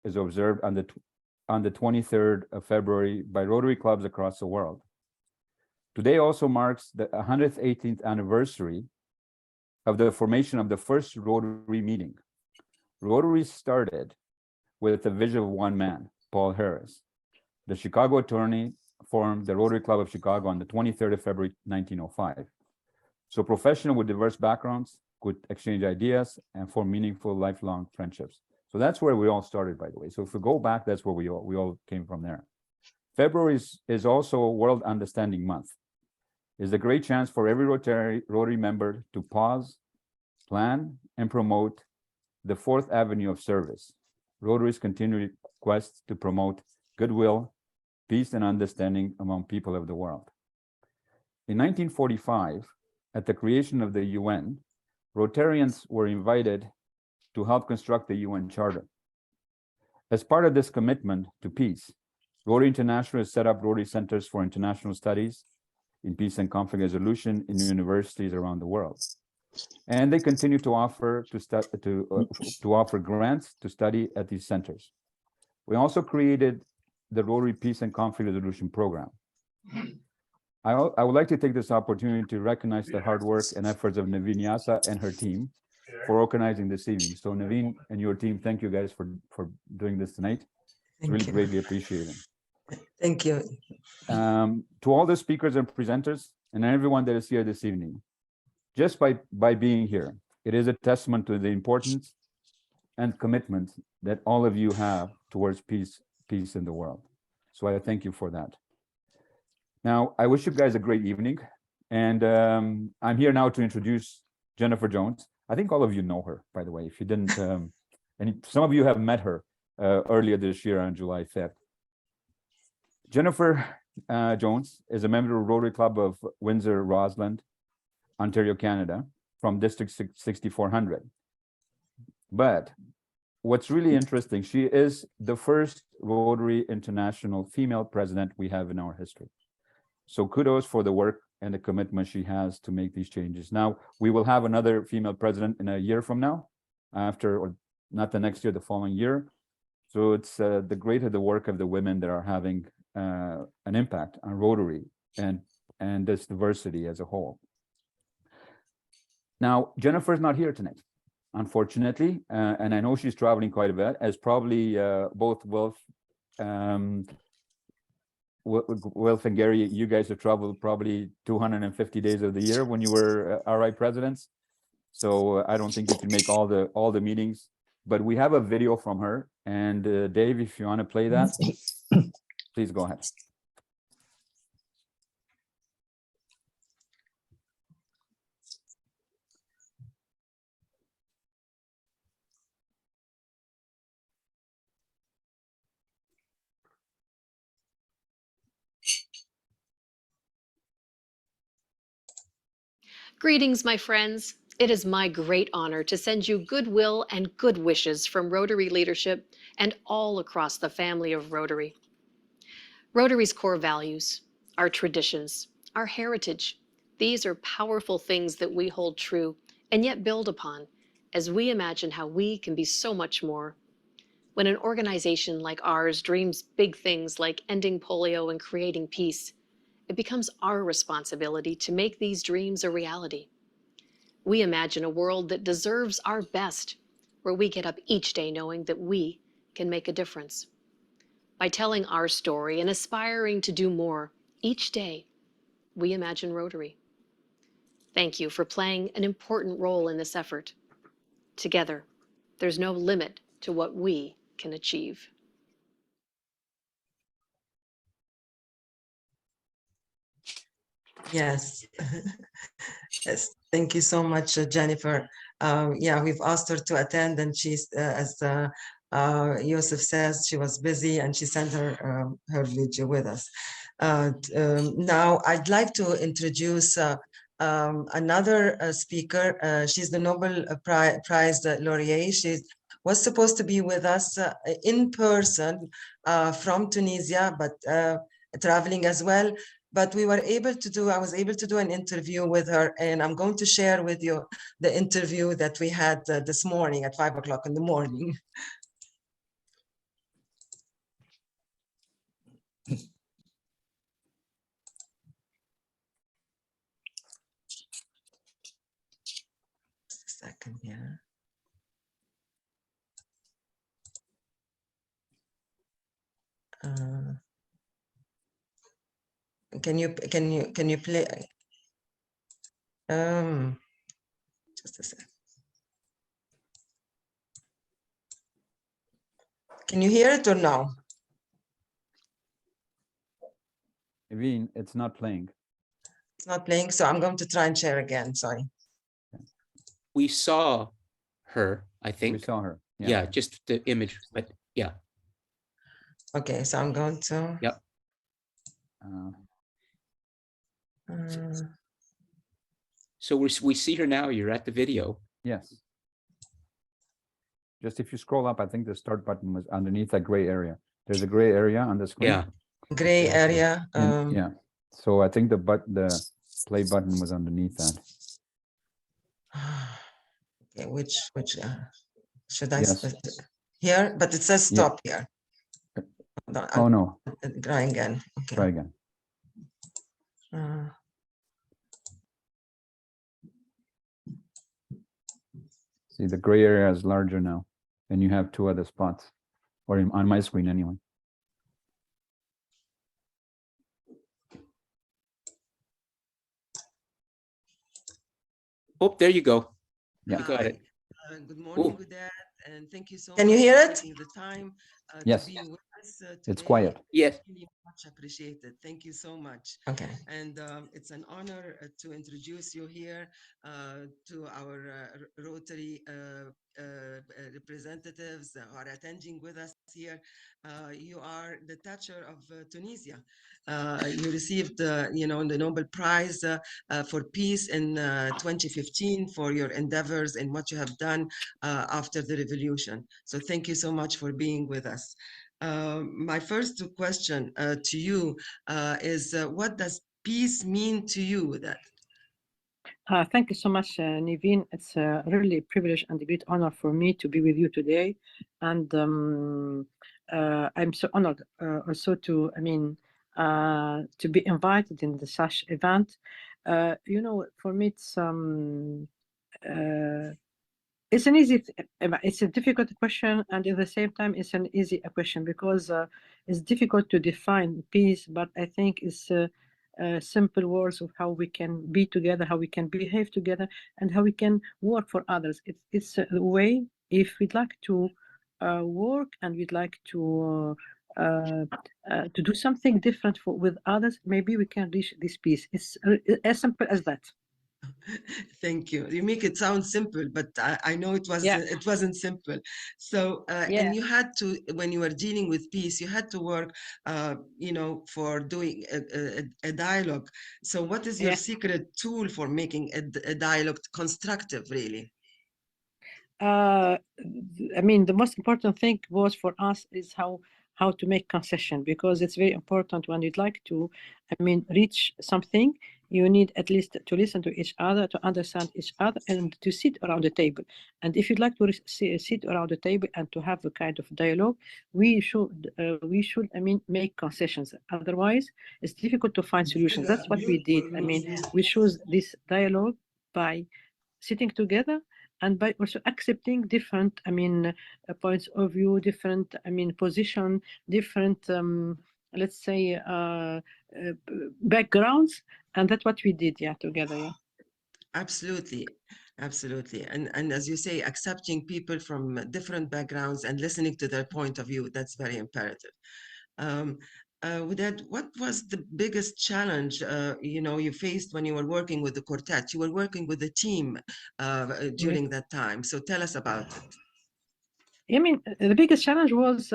is observed on the 23rd of February by Rotary clubs across the world. Today also marks the 118th anniversary of the formation of the first Rotary meeting. Rotary started with the vision of one man, Paul Harris. The Chicago attorney formed the Rotary Club of Chicago on the 23rd of February, 1905. So professionals with diverse backgrounds could exchange ideas and form meaningful lifelong friendships. So that's where we all started, by the way. So if we go back, that's where we all came from there. February is also World Understanding Month. It's a great chance for every Rotary member to pause, plan, and promote the fourth avenue of service. Rotary's continued quest to promote goodwill, peace, and understanding among people of the world. In 1945, at the creation of the UN, Rotarians were invited to help construct the UN Charter. As part of this commitment to peace, Rotary International has set up Rotary Centers for International Studies in Peace and Conflict Resolution in universities around the world. And they continue to offer offer grants to study at these centers. We also created the Rotary Peace and Conflict Resolution Program. I would like to take this opportunity to recognize the hard work and efforts of Naveen Yasa and her team for organizing this evening. So Naveen and your team, thank you guys for doing this tonight. It's really greatly appreciated. Thank you. To all the speakers and presenters and everyone that is here this evening, just by being here, it is a testament to the importance and commitment that all of you have towards peace in the world. So I thank you for that. Now, I wish you guys a great evening. And I'm here now to introduce Jennifer Jones. I think all of you know her, by the way. If you didn't, and some of you have met her earlier this year on July 5th. Jennifer Jones is a member of Rotary Club of Windsor, Rossland, Ontario, Canada, from District 6400. But what's really interesting, she is the first Rotary International female president we have in our history. So kudos for the work and the commitment she has to make these changes. Now, we will have another female president in a year from now, or not the next year, the following year. So it's the greater the work of the women that are having an impact on Rotary and this diversity as a whole. Now, Jennifer's not here tonight, unfortunately, and I know she's traveling quite a bit, as probably both Wilf and Gary, you guys have traveled probably 250 days of the year when you were RI presidents. So I don't think you can make all the meetings, but we have a video from her. And Dave, if you want to play that, please go ahead. Greetings, my friends. It is my great honor to send you goodwill and good wishes from Rotary leadership and all across the family of Rotary. Rotary's core values, our traditions, our heritage, these are powerful things that we hold true and yet build upon as we imagine how we can be so much more. When an organization like ours dreams big things like ending polio and creating peace, it becomes our responsibility to make these dreams a reality. We imagine a world that deserves our best, where we get up each day knowing that we can make a difference. By telling our story and aspiring to do more each day, we imagine Rotary. Thank you for playing an important role in this effort. Together, there's no limit to what we can achieve. Yes. Yes. Thank you so much, Jennifer. Yeah, we've asked her to attend, and she's, as Yosef says, she was busy, and she sent her video with us. Now, I'd like to introduce another speaker. She's the Nobel Prize laureate. She was supposed to be with us in person from Tunisia, but traveling as well. But I was able to do an interview with her, and I'm going to share with you the interview that we had this morning at 5 o'clock in the morning. Can you play? Just a sec. Can you hear it or no? Evine, it's not playing. It's not playing, so I'm going to try and share again. Sorry. We saw her, I We think. saw her. Yeah, just the image, but yeah. Okay, so I'm going to. Yep. So we see her now. You're at the video. Yes. Just if you scroll up, I think the start button was underneath that gray area. There's a gray area on the screen. Yeah. Gray area. And, yeah. So I think the play button was underneath that. Okay, which should I Yes. here? But it says Yeah. stop here. Oh no. Try again. Okay. Try again. See, the gray area is larger now, and you have two other spots, or on my screen anyway. Oh, there you go. Yeah. You got it. Good morning, Ooh. Udad, and thank you so Can much. you for hear it? taking the time Yes. to be with us It's today. quiet. Yes. Really much appreciated. Thank you so much. Okay. And it's an honor to introduce you here to our Rotary representatives who are attending with us here. You are the Thatcher of Tunisia. You received, the Nobel Prize for Peace in 2015 for your endeavors and what you have done after the revolution. So thank you so much for being with us. My first question to you is what does peace mean to you? Thank you so much, Niveen. It's a really privilege and a great honor for me to be with you today. And I'm so honored also to be invited in such event. For me, it's an easy, it's a difficult question, and at the same time, it's an easy question because it's difficult to define peace, but I think it's simple words of how we can be together, how we can behave together, and how we can work for others. It's a way, if we'd like to work and we'd like to do something different with others, maybe we can reach this peace. It's as simple as that. Thank you. You make it sound simple, but I know it wasn't simple. So, and you had to, when you were dealing with peace, you had to work, for doing a dialogue. So what is your secret tool for making a dialogue constructive, really? The most important thing was for us is how to make concession, because it's very important when you'd like to, reach something. You need at least to listen to each other, to understand each other, and to sit around the table. And if you'd like to sit around the table and to have a kind of dialogue, we should make concessions. Otherwise, it's difficult to find solutions. That's what we did. We chose this dialogue by sitting together and by also accepting different, points of view, different, position, different, let's say, backgrounds, and that's what we did, together. Absolutely. Absolutely. And as you say, accepting people from different backgrounds and listening to their point of view, that's very imperative. Udad, what was the biggest challenge you faced when you were working with the quartet? You were working with the team during that time. So tell us about it. The biggest challenge was,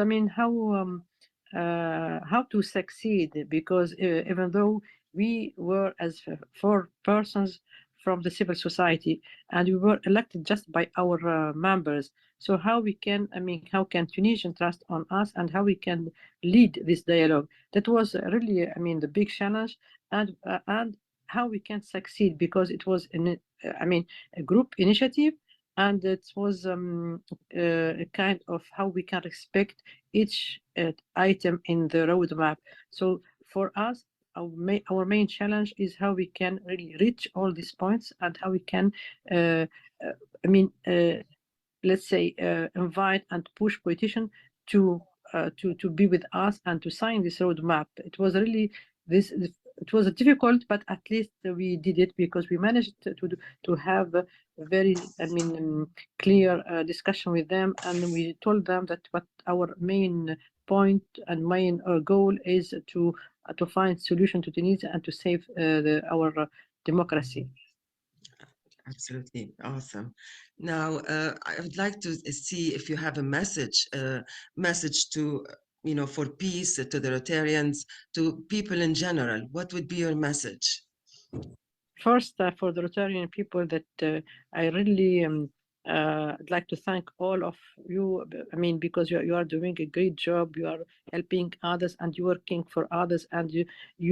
how to succeed, because even though we were as 4 persons from the civil society and we were elected just by our members, so how can Tunisian trust on us and how we can lead this dialogue? That was really, the big challenge, and how we can succeed, because it was a group initiative, and it was a kind of how we can respect each item in the roadmap. So for us, our main challenge is how we can really reach all these points, and how we can, let's say, invite and push politicians to be with us and to sign this roadmap. It was really it was difficult, but at least we did it because we managed to have a very, clear discussion with them, and we told them that what our main point and main goal is to find solution to Tunisia and to save our democracy. Absolutely awesome. Now, I would like to see if you have a message to, for peace, to the Rotarians, to people in general. What would be your message? First, for the Rotarian people, that I really I'd like to thank all of you. Because you are doing a great job. You are helping others, and you working for others, and you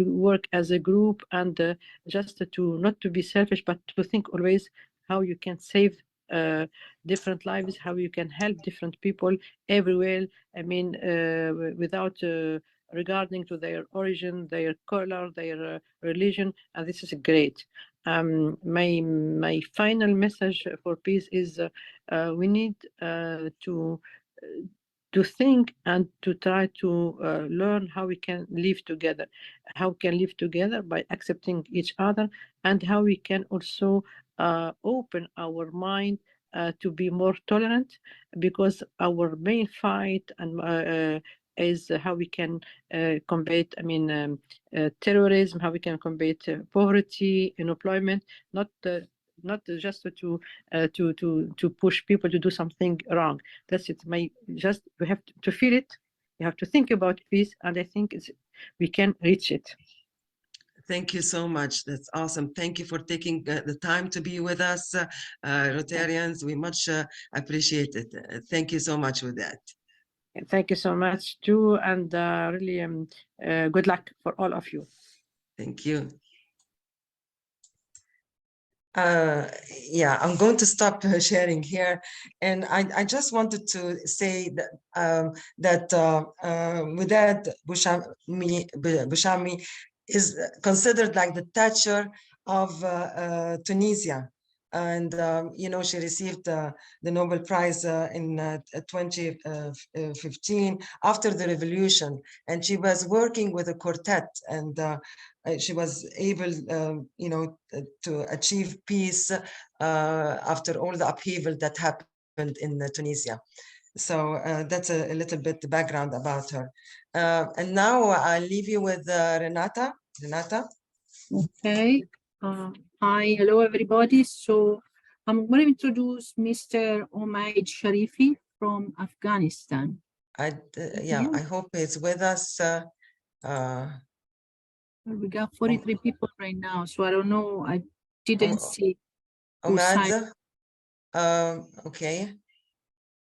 work as a group, and just to not to be selfish, but to think always how you can save different lives, how you can help different people everywhere. Without regarding to their origin, their color, their religion, and this is great. My final message for peace is we need to think and to try to learn how we can live together, by accepting each other, and how we can also open our mind to be more tolerant, because our main fight and is how we can combat terrorism, how we can combat poverty, unemployment, not just to push people to do something wrong. That's it. We have to feel it. We have to think about peace, and I think we can reach it. Thank you so much. That's awesome. Thank you for taking the time to be with us, Rotarians. We much appreciate it. Thank you so much with that. Thank you so much too, and really good luck for all of you. Thank you. Yeah, I'm going to stop sharing here, and I just wanted to say that Widad Bouchami is considered like the Thatcher of Tunisia. And, she received the Nobel Prize in 2015 after the revolution. And she was working with a quartet, and she was able, to achieve peace after all the upheaval that happened in Tunisia. So that's a little bit the background about her. And now I'll leave you with Renata. Renata? Okay. Hi, hello everybody. So I'm going to introduce Mr. Omaid Sharifi from Afghanistan. Yeah, I hope it's with us. We got 43 people right now, so I don't know. I didn't see. Omad? Okay.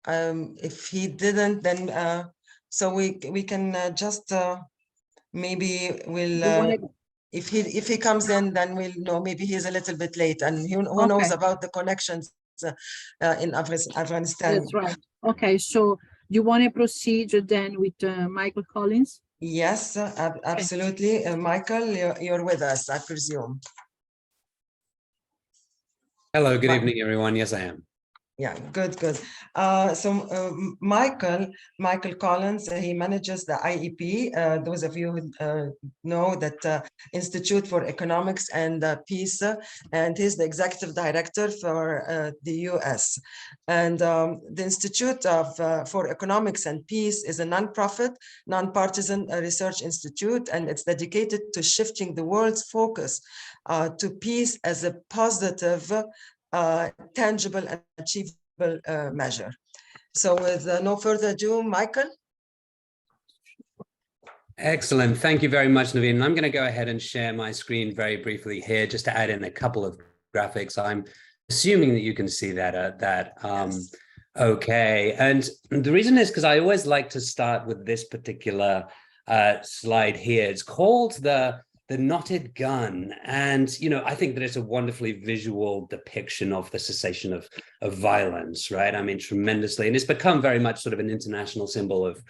If he didn't, then so we can just maybe we'll. If he comes in, then we'll know maybe he's a little bit late, and who knows about the connections in Afghanistan. That's right. Okay, so you want to proceed then with Michael Collins? Yes, absolutely. Okay. Michael, you're with us, I presume. Hello, good evening, everyone. Yes, I am. Yeah, good. So Michael Collins, he manages the IEP. Those of you who know that Institute for Economics and Peace, and he's the executive director for the US. And the Institute for Economics and Peace is a nonprofit, nonpartisan research institute, and it's dedicated to shifting the world's focus to peace as a positive, tangible and achievable measure. So with no further ado, Michael. Excellent. Thank you very much, Naveen. I'm going to go ahead and share my screen very briefly here, just to add in a couple of graphics. I'm assuming that you can see that. Yes. Okay. And the reason is because I always like to start with this particular slide here. It's called the knotted gun. And, I think that it's a wonderfully visual depiction of the cessation of violence, right? I mean, tremendously. And it's become very much sort of an international symbol of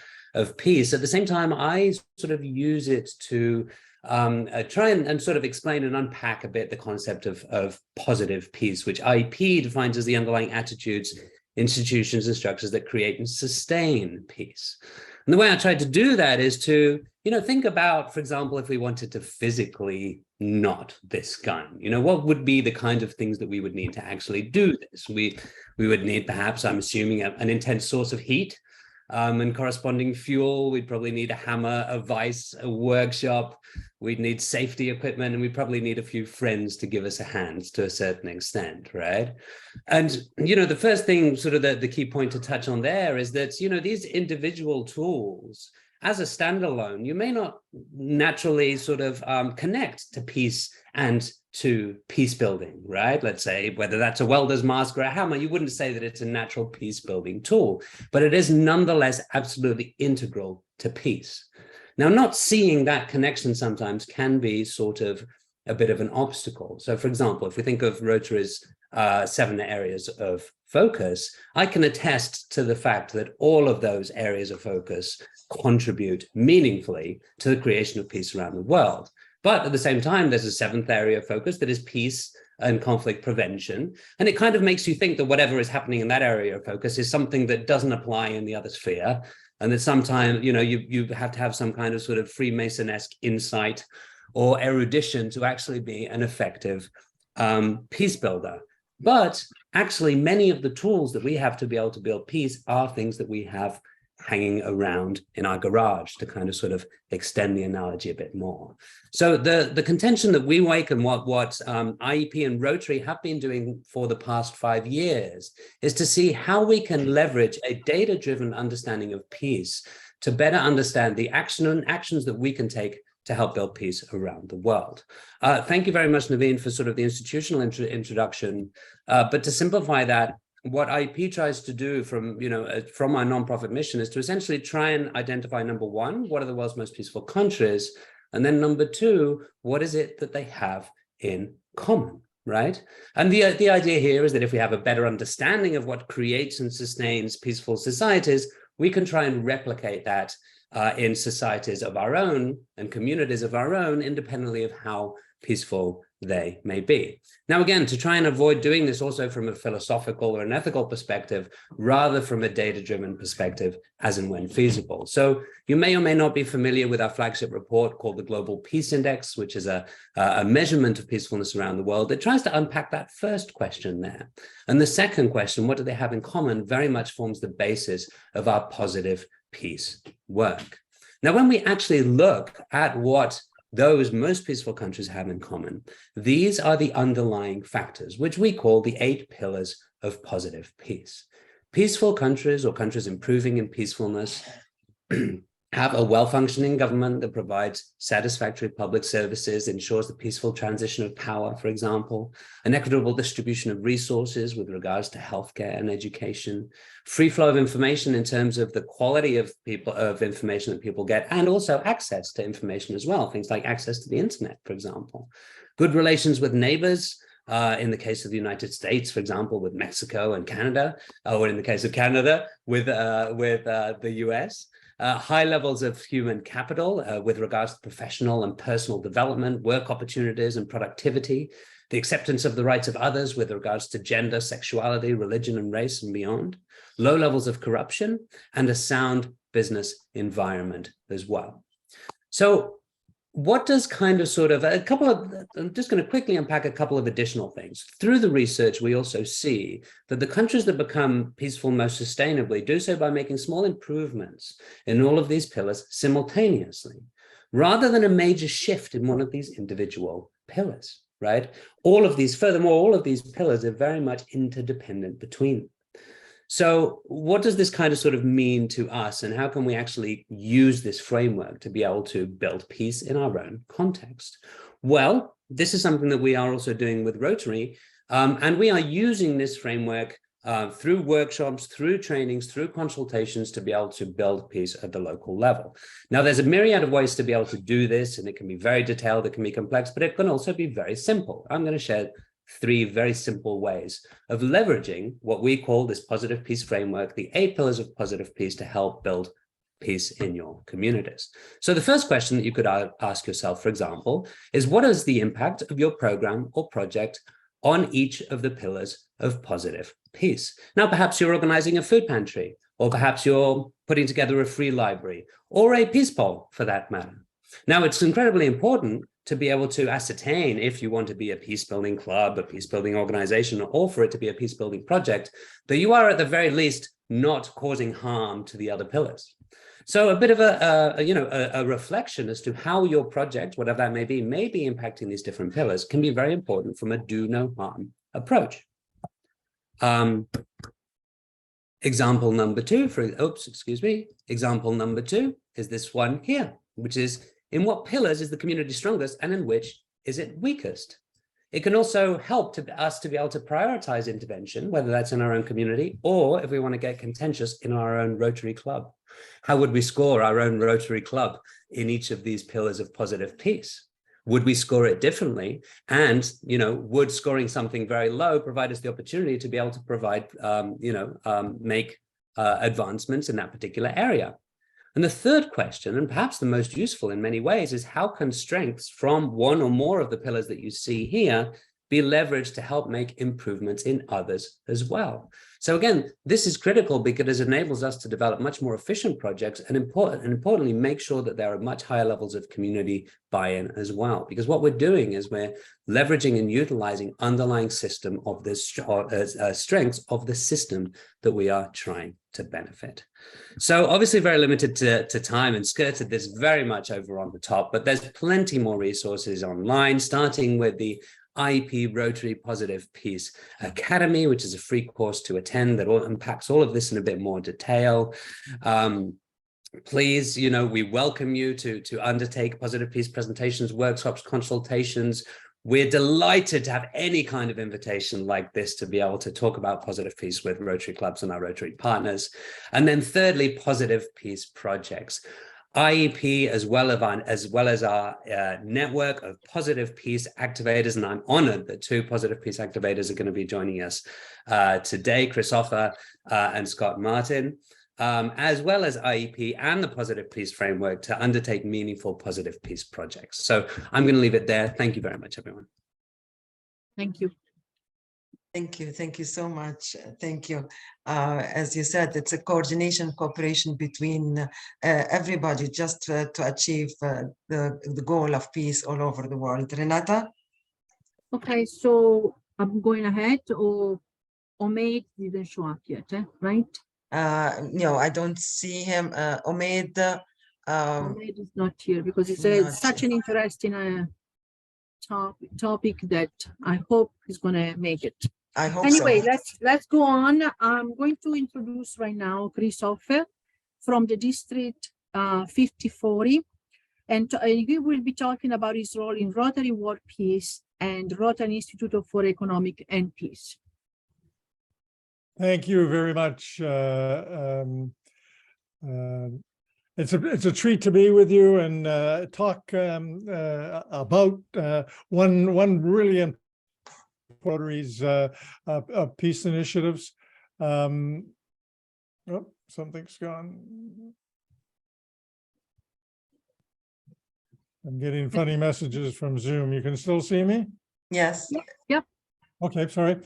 peace. At the same time, I sort of use it to try and sort of explain and unpack a bit the concept of positive peace, which IEP defines as the underlying attitudes, institutions, and structures that create and sustain peace. And the way I tried to do that is to, think about, for example, if we wanted to physically knot this gun, what would be the kind of things that we would need to actually do this? We would need, perhaps, I'm assuming, an intense source of heat and corresponding fuel. We'd probably need a hammer, a vise, a workshop. We'd need safety equipment, and we'd probably need a few friends to give us a hand to a certain extent, right? And, the first thing, sort of the key point to touch on there is that, these individual tools, as a standalone, you may not naturally sort of connect to peace and to peace building, right? Let's say whether that's a welder's mask or a hammer, you wouldn't say that it's a natural peace building tool, but it is nonetheless absolutely integral to peace. Now, not seeing that connection sometimes can be sort of a bit of an obstacle. So, for example, if we think of Rotary's 7 areas of focus, I can attest to the fact that all of those areas of focus contribute meaningfully to the creation of peace around the world. But at the same time, there's a 7th area of focus that is peace and conflict prevention. And it kind of makes you think that whatever is happening in that area of focus is something that doesn't apply in the other sphere. And that sometimes, you have to have some kind of sort of Freemason-esque insight or erudition to actually be an effective peace builder. But actually, many of the tools that we have to be able to build peace are things that we have hanging around in our garage, to kind of sort of extend the analogy a bit more. So the contention that we make, and what IEP and Rotary have been doing for the past 5 years, is to see how we can leverage a data-driven understanding of peace to better understand the actions that we can take to help build peace around the world. Thank you very much, Naveen, for sort of the institutional introduction. But to simplify that, what IEP tries to do from our nonprofit mission is to essentially try and identify, number one, what are the world's most peaceful countries? And then number two, what is it that they have in common, right? And the idea here is that if we have a better understanding of what creates and sustains peaceful societies, we can try and replicate that in societies of our own and communities of our own, independently of how peaceful they may be. Now, again, to try and avoid doing this also from a philosophical or an ethical perspective, rather from a data-driven perspective, as and when feasible. So you may or may not be familiar with our flagship report called the Global Peace Index, which is a measurement of peacefulness around the world that tries to unpack that first question there. And the second question, what do they have in common, very much forms the basis of our positive peace work. Now, when we actually look at what those most peaceful countries have in common, these are the underlying factors, which we call the 8 pillars of positive peace. Peaceful countries, or countries improving in peacefulness, have a well-functioning government that provides satisfactory public services, ensures the peaceful transition of power, for example, an equitable distribution of resources with regards to healthcare and education, free flow of information in terms of the quality of information that people get, and also access to information as well, things like access to the internet, for example. Good relations with neighbors, in the case of the United States, for example, with Mexico and Canada, or in the case of Canada, with the US. High levels of human capital with regards to professional and personal development, work opportunities and productivity, the acceptance of the rights of others with regards to gender, sexuality, religion and race and beyond, low levels of corruption, and a sound business environment as well. So what does kind of sort of I'm just going to quickly unpack a couple of additional things. Through the research, we also see that the countries that become peaceful most sustainably do so by making small improvements in all of these pillars simultaneously, rather than a major shift in one of these individual pillars, right? Furthermore, all of these pillars are very much interdependent between them. So what does this kind of sort of mean to us, and how can we actually use this framework to be able to build peace in our own context? Well, this is something that we are also doing with Rotary, and we are using this framework through workshops, through trainings, through consultations to be able to build peace at the local level. Now, there's a myriad of ways to be able to do this, and it can be very detailed, it can be complex, but it can also be very simple. I'm going to share 3 very simple ways of leveraging what we call this positive peace framework, the 8 pillars of positive peace, to help build peace in your communities. So the first question that you could ask yourself, for example, is what is the impact of your program or project on each of the pillars of positive peace? Now, perhaps you're organizing a food pantry, or perhaps you're putting together a free library or a peace poll for that matter. Now, it's incredibly important to be able to ascertain if you want to be a peace building club, a peace building organization, or for it to be a peace building project, that you are at the very least not causing harm to the other pillars. So a bit of a reflection as to how your project, whatever that may be impacting these different pillars can be very important from a do no harm approach. Example number two example number two is this one here, which is in what pillars is the community strongest and in which is it weakest? It can also help us to be able to prioritize intervention, whether that's in our own community or if we want to get contentious in our own Rotary Club. How would we score our own Rotary Club in each of these pillars of positive peace? Would we score it differently? And, would scoring something very low provide us the opportunity to be able to provide, make advancements in that particular area? And the third question, and perhaps the most useful in many ways, is how can strengths from one or more of the pillars that you see here be leveraged to help make improvements in others as well? So again, this is critical because it enables us to develop much more efficient projects and importantly, make sure that there are much higher levels of community buy-in as well. Because what we're doing is we're leveraging and utilizing underlying system of this strengths of the system that we are trying to benefit. So obviously very limited to time and skirted this very much over on the top, but there's plenty more resources online, starting with the IEP Rotary Positive Peace Academy, which is a free course to attend that unpacks all of this in a bit more detail. Please, we welcome you to undertake positive peace presentations, workshops, consultations. We're delighted to have any kind of invitation like this to be able to talk about positive peace with Rotary clubs and our Rotary partners. And then thirdly, positive peace projects. IEP, as well as our network of positive peace activators, and I'm honored that two positive peace activators are going to be joining us today, Chris Offer and Scott Martin, as well as IEP and the Positive Peace Framework to undertake meaningful positive peace projects. So I'm going to leave it there. Thank you very much, everyone. Thank you. Thank you. Thank you so much. Thank you. As you said, it's a cooperation between everybody just to achieve the goal of peace all over the world. Renata? Okay, so I'm going ahead, or Omaid didn't show up yet, right? No, I don't see him. Omaid. Omaid is not here because it's such an interesting topic that I hope he's going to make it. I hope anyway, so. let's go on. I'm going to introduce right now Chris Offer from the District 5040, and he will be talking about his role in Rotary World Peace and Rotary Institute for Economic and Peace. Thank you very much. It's a treat to be with you and talk about one really important Rotary's peace initiatives. Oh, something's gone. I'm getting funny messages from Zoom. You can still see me? Yes. Yep. Okay, sorry.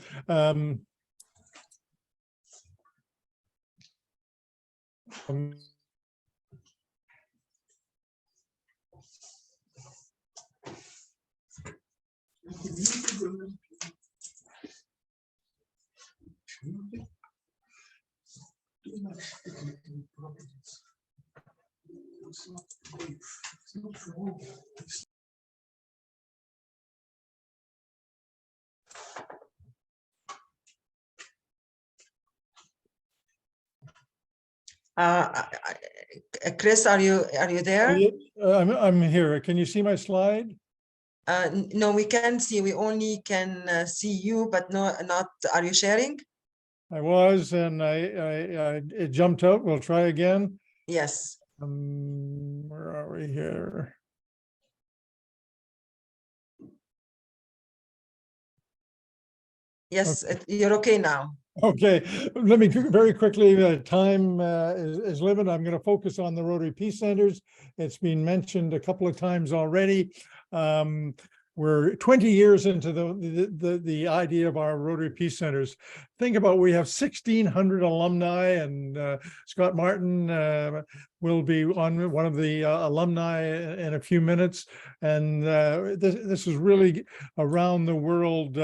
Chris, are you there? I'm here. Can you see my slide? No, we can see. We only can see you, but not. Are you sharing? I was, and it jumped out. We'll try again. Yes. Where are we here? Yes, you're okay now. Okay, let me very quickly, time is limited. I'm going to focus on the Rotary Peace Centers. It's been mentioned a couple of times already. we're 20 years into the idea of our Rotary Peace Centers. Think about, we have 1,600 alumni, and Scott Martin will be on one of the alumni in a few minutes. And this is really around the world,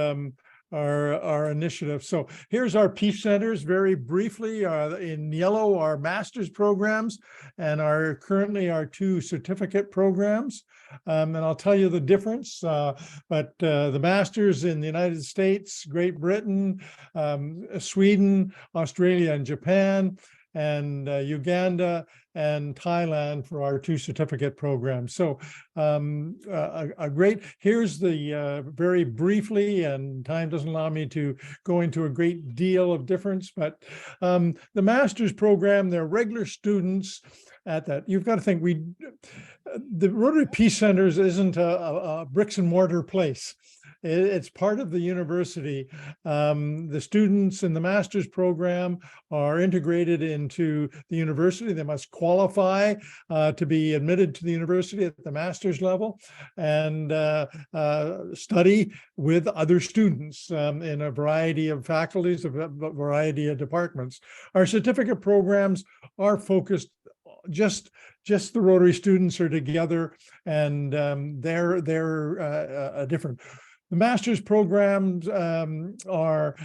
our initiative. So here's our Peace Centers very briefly. In yellow, our master's programs, and currently our 2 certificate programs. And I'll tell you the difference, but the masters in the United States, Great Britain, Sweden, Australia, and Japan, and Uganda and Thailand for our 2 certificate programs. So here's the very briefly, and time doesn't allow me to go into a great deal of difference, but the master's program, they're regular students at that. You've got to think, the Rotary Peace Centers isn't a bricks and mortar place. It's part of the university. The students in the master's program are integrated into the university. They must qualify to be admitted to the university at the master's level, and study with other students in a variety of faculties, a variety of departments. Our certificate programs are focused just the Rotary students are together, and they're different. The master's programs are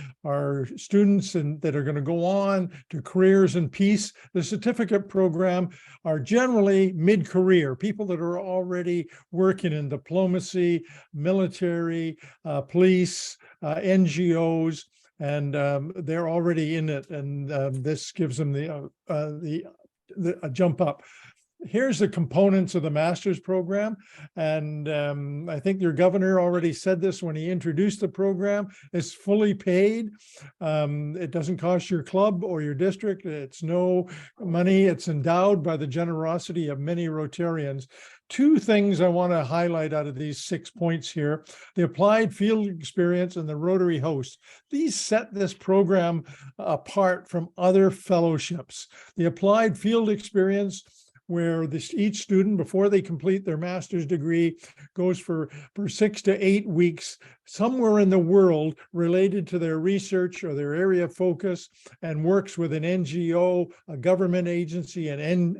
students that are going to go on to careers in peace. The certificate program are generally mid-career, people that are already working in diplomacy, military, police, NGOs, and they're already in it, and this gives them a jump up. Here's the components of the master's program. And I think your governor already said this when he introduced the program. It's fully paid. It doesn't cost your club or your district. It's no money. It's endowed by the generosity of many Rotarians. 2 things I want to highlight out of these 6 points here: the applied field experience and the Rotary host. These set this program apart from other fellowships. The applied field experience, where each student, before they complete their master's degree, goes for 6 to 8 weeks somewhere in the world related to their research or their area of focus, and works with an NGO, a government agency, an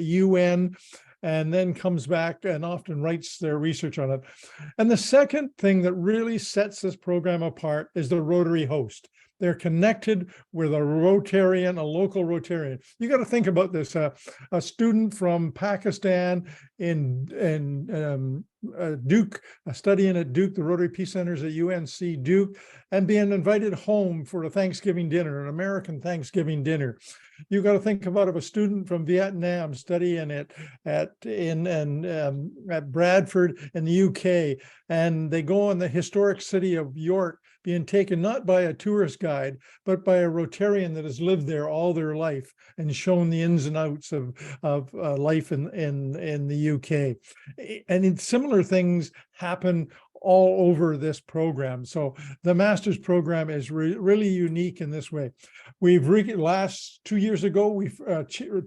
UN, and then comes back and often writes their research on it. And the second thing that really sets this program apart is the Rotary host. They're connected with a Rotarian, a local Rotarian. You got to think about this: a student from Pakistan in Duke, studying at Duke, the Rotary Peace Centers at UNC Duke, and being invited home for a Thanksgiving dinner, an American Thanksgiving dinner. You got to think about a student from Vietnam studying at Bradford in the UK, and they go in the historic city of York, being taken not by a tourist guide, but by a Rotarian that has lived there all their life and shown the ins and outs of life in the UK. And similar things happen all over this program. So the master's program is really unique in this way. We've last 2 years ago, we've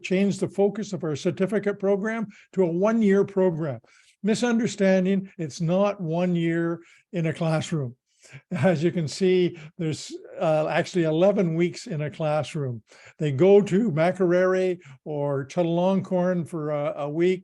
changed the focus of our certificate program to a 1-year program. Misunderstanding, it's not 1 year in a classroom. As you can see, there's actually 11 weeks in a classroom. They go to Makerere or Chulalongkorn for a week,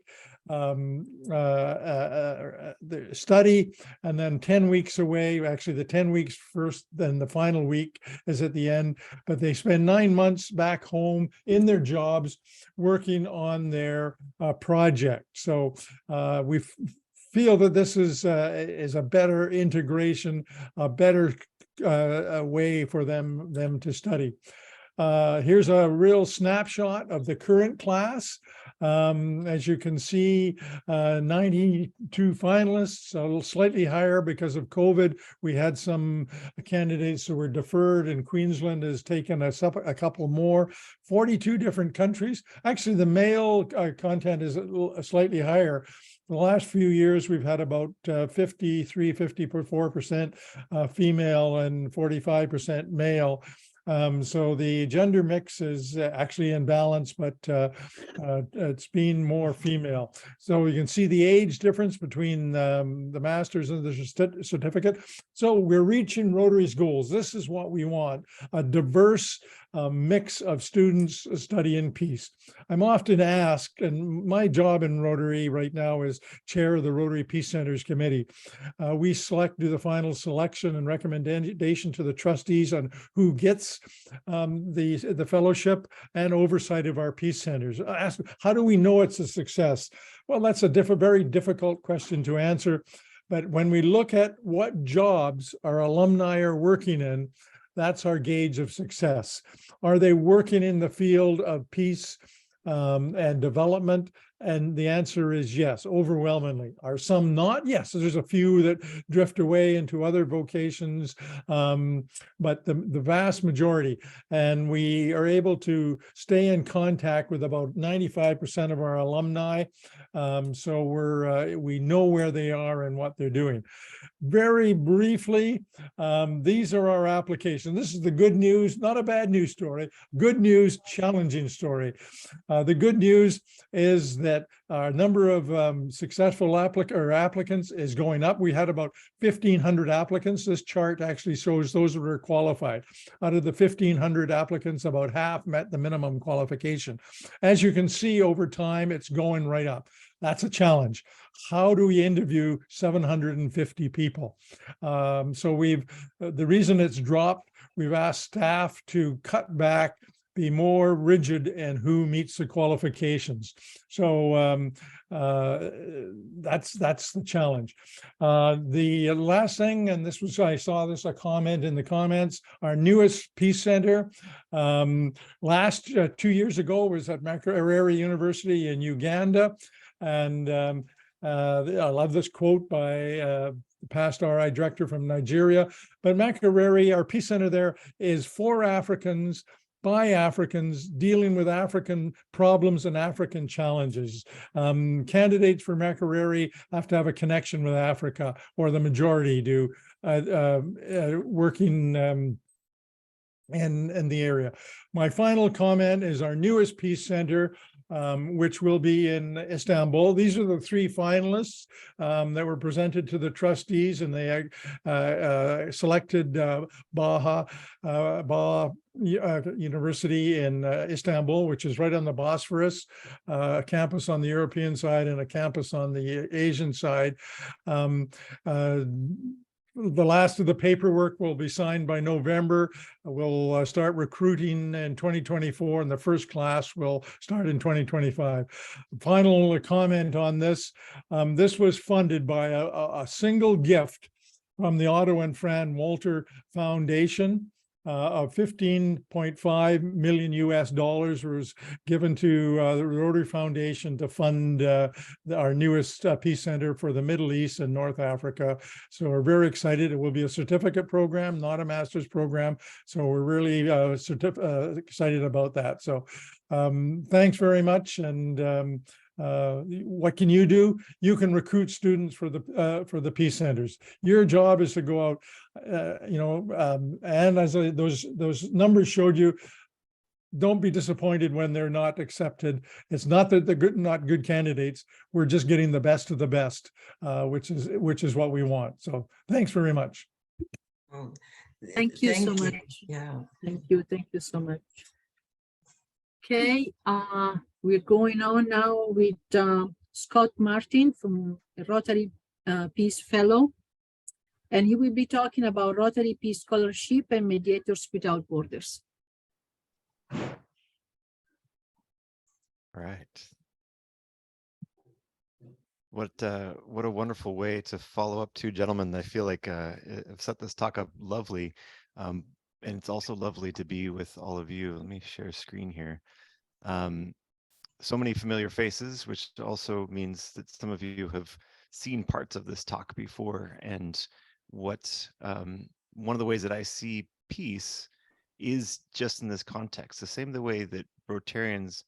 study, and then 10 weeks away. Actually, the 10 weeks first, then the final week is at the end. But they spend 9 months back home in their jobs working on their project. So we feel that this is a better integration, a better way for them to study. Here's a real snapshot of the current class. As you can see, 92 finalists, a little slightly higher because of COVID. We had some candidates who were deferred, and Queensland has taken a couple more. 42 different countries. Actually, the male content is slightly higher. The last few years, we've had about 54% female and 45% male. So the gender mix is actually in balance, but it's been more female. So you can see the age difference between the master's and the certificate. So we're reaching Rotary's goals. This is what we want, a diverse mix of students studying peace. I'm often asked, and my job in Rotary right now is chair of the Rotary Peace Centers Committee. We do the final selection and recommendation to the trustees on who gets the fellowship and oversight of our peace centers. Ask, how do we know it's a success? Well, that's a very difficult question to answer. But when we look at what jobs our alumni are working in, that's our gauge of success. Are they working in the field of peace and development? And the answer is yes, overwhelmingly. Are some not? Yes, there's a few that drift away into other vocations, but the vast majority. And we are able to stay in contact with about 95% of our alumni. So we know where they are and what they're doing. Very briefly, these are our applications. This is the good news, not a bad news story. Good news, challenging story. The good news is that our number of successful applicants is going up. We had about 1,500 applicants. This chart actually shows those that are qualified. Out of the 1,500 applicants, about half met the minimum qualification. As you can see over time, it's going right up. That's a challenge. How do we interview 750 people? So the reason it's dropped, we've asked staff to cut back, be more rigid in who meets the qualifications. So that's the challenge. The last thing, and I saw this a comment in the comments, our newest Peace Center last 2 years ago was at Makerere University in Uganda. And I love this quote by the past RI director from Nigeria. But Makerere, our Peace Center there, is for Africans, by Africans, dealing with African problems and African challenges. Candidates for Makerere have to have a connection with Africa, or the majority do, working in the area. My final comment is our newest Peace Center, which will be in Istanbul. These are the 3 finalists that were presented to the trustees, and they selected Baha University in Istanbul, which is right on the Bosphorus, a campus on the European side and a campus on the Asian side. The last of the paperwork will be signed by November. We'll start recruiting in 2024, and the first class will start in 2025. Final comment on this. This was funded by a single gift from the Otto and Fran Walter Foundation. Of $15.5 million was given to the Rotary Foundation to fund our newest Peace Center for the Middle East and North Africa. So we're very excited. It will be a certificate program, not a master's program. So we're really excited about that. So thanks very much. And what can you do? You can recruit students for the Peace Centers. Your job is to go out, and as those numbers showed you, don't be disappointed when they're not accepted. It's not that they're not good candidates. We're just getting the best of the best, which is what we want. So thanks very much. Oh, Thank you so much. Yeah. Thank you so much. Okay, we're going on now with Scott Martin from Rotary Peace Fellow, and he will be talking about Rotary Peace Scholarship and Mediators Without Borders. All right. What a wonderful way to follow up, 2 gentlemen. I feel like I've set this talk up lovely. And it's also lovely to be with all of you. Let me share a screen here. So many familiar faces, which also means that some of you have seen parts of this talk before. And what one of the ways that I see peace is just in this context, the same the way that Rotarians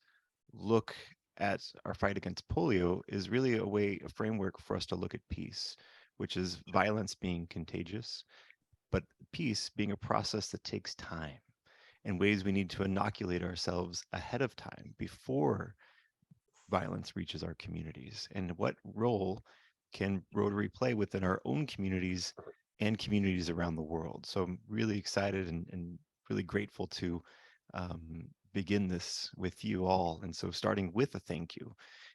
look at our fight against polio is really a framework for us to look at peace, which is violence being contagious, but peace being a process that takes time. and ways we need to inoculate ourselves ahead of time before violence reaches our communities, and what role can Rotary play within our own communities and communities around the world. So I'm really excited and really grateful to begin this with you all. And so starting with a thank you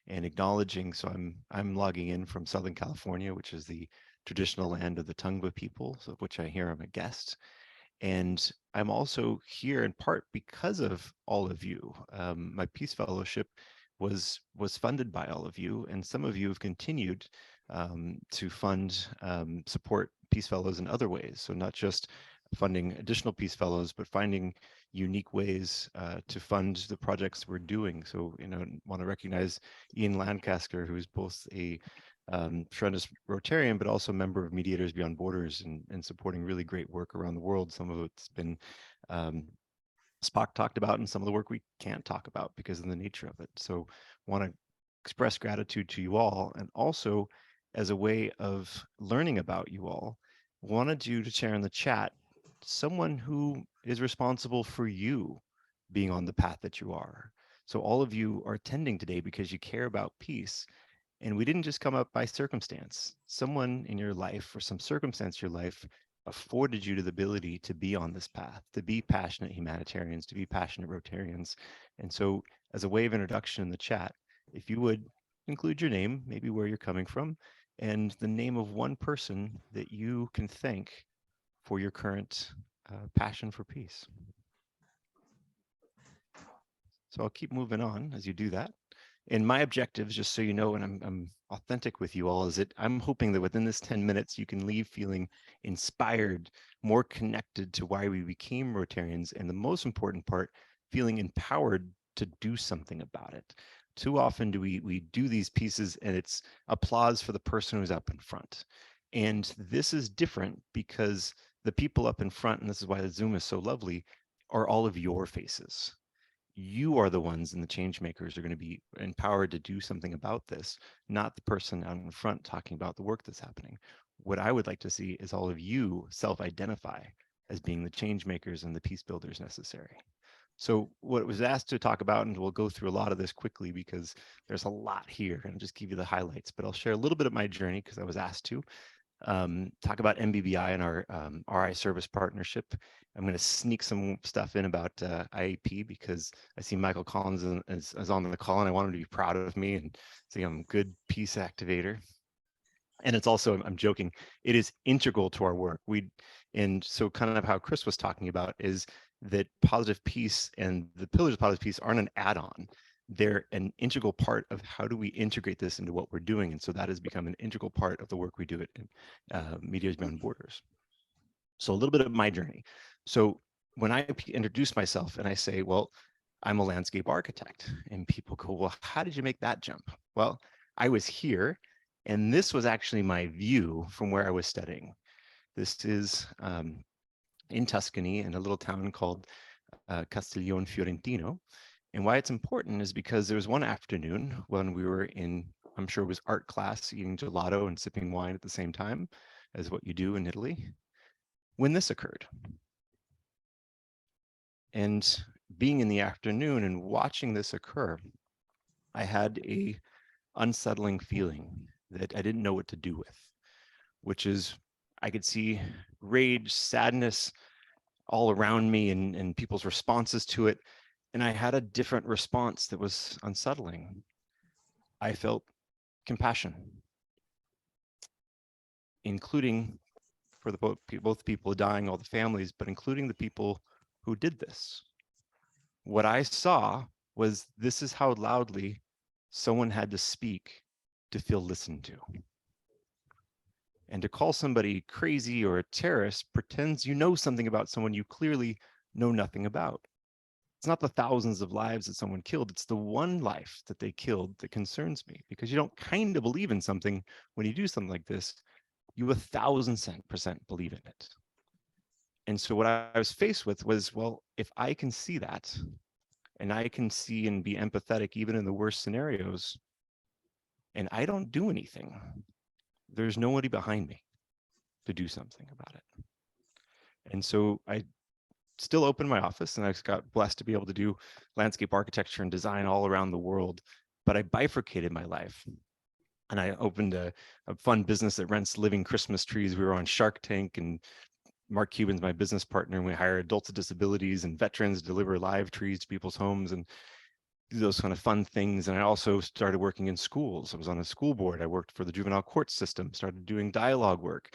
and acknowledging, so I'm logging in from Southern California, which is the traditional land of the Tongva people, of which I hear I'm a guest. And I'm also here in part because of all of you. My Peace Fellowship was funded by all of you, and some of you have continued to fund, support Peace Fellows in other ways. So not just funding additional Peace Fellows, but finding unique ways to fund the projects we're doing. So, want to recognize Ian Lancaster, who's both a tremendous Rotarian, but also a member of Mediators Beyond Borders and supporting really great work around the world. Some of it's been Spock talked about, and some of the work we can't talk about because of the nature of it. So want to express gratitude to you all, and also as a way of learning about you all, wanted you to share in the chat someone who is responsible for you being on the path that you are. So all of you are attending today because you care about peace. And we didn't just come up by circumstance. Someone in your life or some circumstance in your life afforded you the ability to be on this path, to be passionate humanitarians, to be passionate Rotarians. And so as a way of introduction in the chat, if you would include your name, maybe where you're coming from, and the name of one person that you can thank for your current passion for peace. So I'll keep moving on as you do that. And my objectives, just so you know, and I'm authentic with you all, is that I'm hoping that within this 10 minutes, you can leave feeling inspired, more connected to why we became Rotarians, and the most important part, feeling empowered to do something about it. Too often do we do these pieces and it's applause for the person who's up in front. And this is different because the people up in front, and this is why the Zoom is so lovely, are all of your faces. You are the ones, and the change makers are going to be empowered to do something about this, not the person out in front talking about the work that's happening. What I would like to see is all of you self-identify as being the change makers and the peace builders necessary. So what was asked to talk about, and we'll go through a lot of this quickly because there's a lot here, and I'll just give you the highlights, but I'll share a little bit of my journey because I was asked to. Talk about MBBI and our RI service partnership. I'm going to sneak some stuff in about IAP because I see Michael Collins is on the call, and I want him to be proud of me and see I'm a good peace activator. And it's also, I'm joking, it is integral to our work. And so kind of how Chris was talking about is that positive peace and the pillars of positive peace aren't an add-on. They're an integral part of how do we integrate this into what we're doing. And so that has become an integral part of the work we do at Mediators Beyond Borders. So a little bit of my journey. So when I introduce myself and I say, well, I'm a landscape architect, and people go, well, how did you make that jump? Well, I was here, and this was actually my view from where I was studying. This is in Tuscany in a little town called Castiglione Fiorentino. And why it's important is because there was one afternoon when we were in, I'm sure it was art class, eating gelato and sipping wine at the same time as what you do in Italy, when this occurred. And being in the afternoon and watching this occur, I had a unsettling feeling that I didn't know what to do with, which is I could see rage, sadness all around me and people's responses to it. And I had a different response that was unsettling. I felt compassion, including for the both people dying, all the families, but including the people who did this. What I saw was this is how loudly someone had to speak to feel listened to. And to call somebody crazy or a terrorist pretends you know something about someone you clearly know nothing about. It's not the thousands of lives that someone killed, it's the one life that they killed that concerns me, because you don't kind of believe in something when you do something like this, you 1000% believe in it. And so what I was faced with was, well, if I can see that, and I can see and be empathetic even in the worst scenarios, and I don't do anything, there's nobody behind me to do something about it. And so I still open my office, and I got blessed to be able to do landscape architecture and design all around the world. But I bifurcated my life, and I opened a fun business that rents living Christmas trees. We were on Shark Tank, and Mark Cuban's my business partner, and we hire adults with disabilities and veterans to deliver live trees to people's homes and do those kind of fun things. And I also started working in schools. I was on a school board. I worked for the juvenile court system, started doing dialogue work,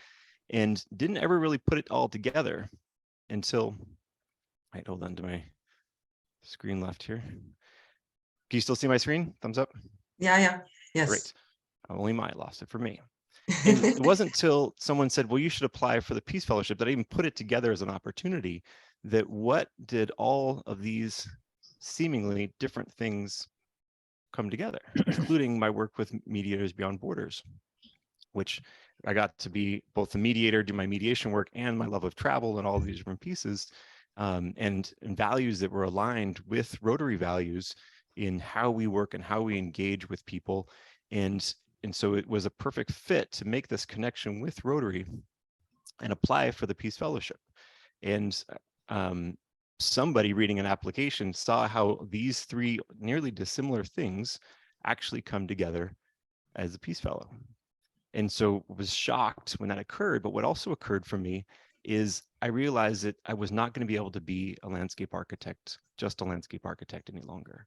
and didn't ever really put it all together until, right, hold on to my screen left here. Can you still see my screen? Thumbs up? Yeah. Yes. Great. Only mine lost it for me. And it wasn't till someone said, well, you should apply for the Peace Fellowship, that I even put it together as an opportunity, that what did all of these seemingly different things come together, including my work with Mediators Beyond Borders, which I got to be both the mediator, do my mediation work, and my love of travel and all of these different pieces, and values that were aligned with Rotary values in how we work and how we engage with people. And so it was a perfect fit to make this connection with Rotary and apply for the Peace Fellowship. And somebody reading an application saw how these three nearly dissimilar things actually come together as a Peace Fellow. And so was shocked when that occurred. But what also occurred for me is I realized that I was not going to be able to be a landscape architect, just a landscape architect any longer.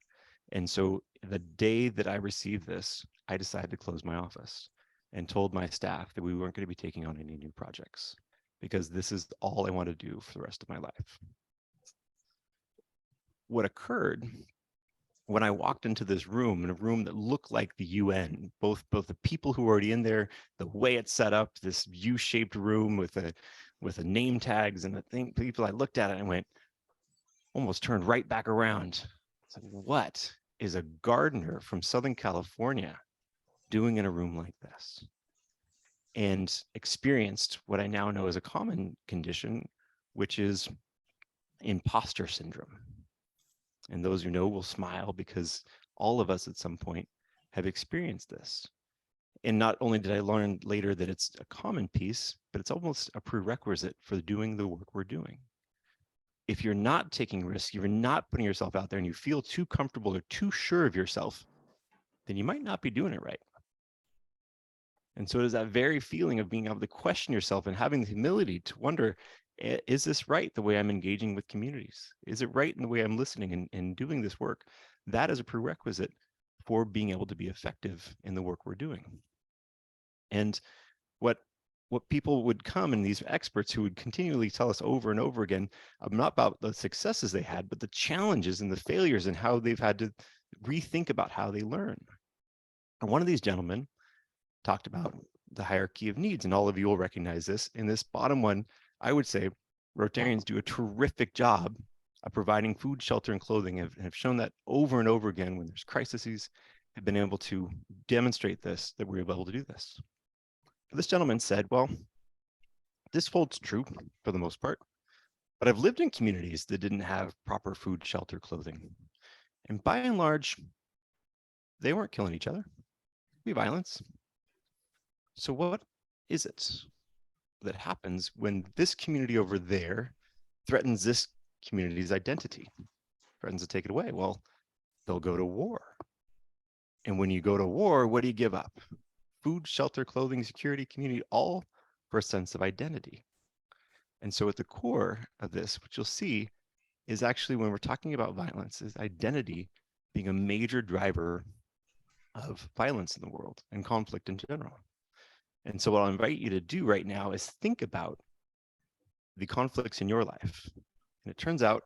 And so the day that I received this, I decided to close my office and told my staff that we weren't going to be taking on any new projects, because this is all I want to do for the rest of my life. What occurred when I walked into this room, in a room that looked like the UN, both the people who were already in there, the way it's set up, this U-shaped room with the name tags and the thing, people, I looked at it and went, almost turned right back around. It's like, what is a gardener from Southern California doing in a room like this? And experienced what I now know is a common condition, which is imposter syndrome. And those who know will smile, because all of us at some point have experienced this. And not only did I learn later that it's a common piece, but it's almost a prerequisite for doing the work we're doing. If you're not taking risks, you're not putting yourself out there, and you feel too comfortable or too sure of yourself, then you might not be doing it right. And so it is that very feeling of being able to question yourself and having the humility to wonder, is this right, the way I'm engaging with communities? Is it right in the way I'm listening and doing this work? That is a prerequisite for being able to be effective in the work we're doing. And what people would come, and these experts who would continually tell us over and over again, not about the successes they had, but the challenges and the failures and how they've had to rethink about how they learn. And one of these gentlemen talked about the hierarchy of needs, and all of you will recognize this. In this bottom one, I would say Rotarians do a terrific job of providing food, shelter, and clothing, and have shown that over and over again when there's crises, have been able to demonstrate this, that we're able to do this. This gentleman said, well, this holds true for the most part, but I've lived in communities that didn't have proper food, shelter, clothing. And by and large, they weren't killing each other. Be violence. So what is it that happens when this community over there threatens this community's identity, threatens to take it away? Well, they'll go to war. And when you go to war, what do you give up? Food, shelter, clothing, security, community, all for a sense of identity. And so at the core of this, what you'll see is actually, when we're talking about violence, is identity being a major driver of violence in the world and conflict in general. And so what I'll invite you to do right now is think about the conflicts in your life. And it turns out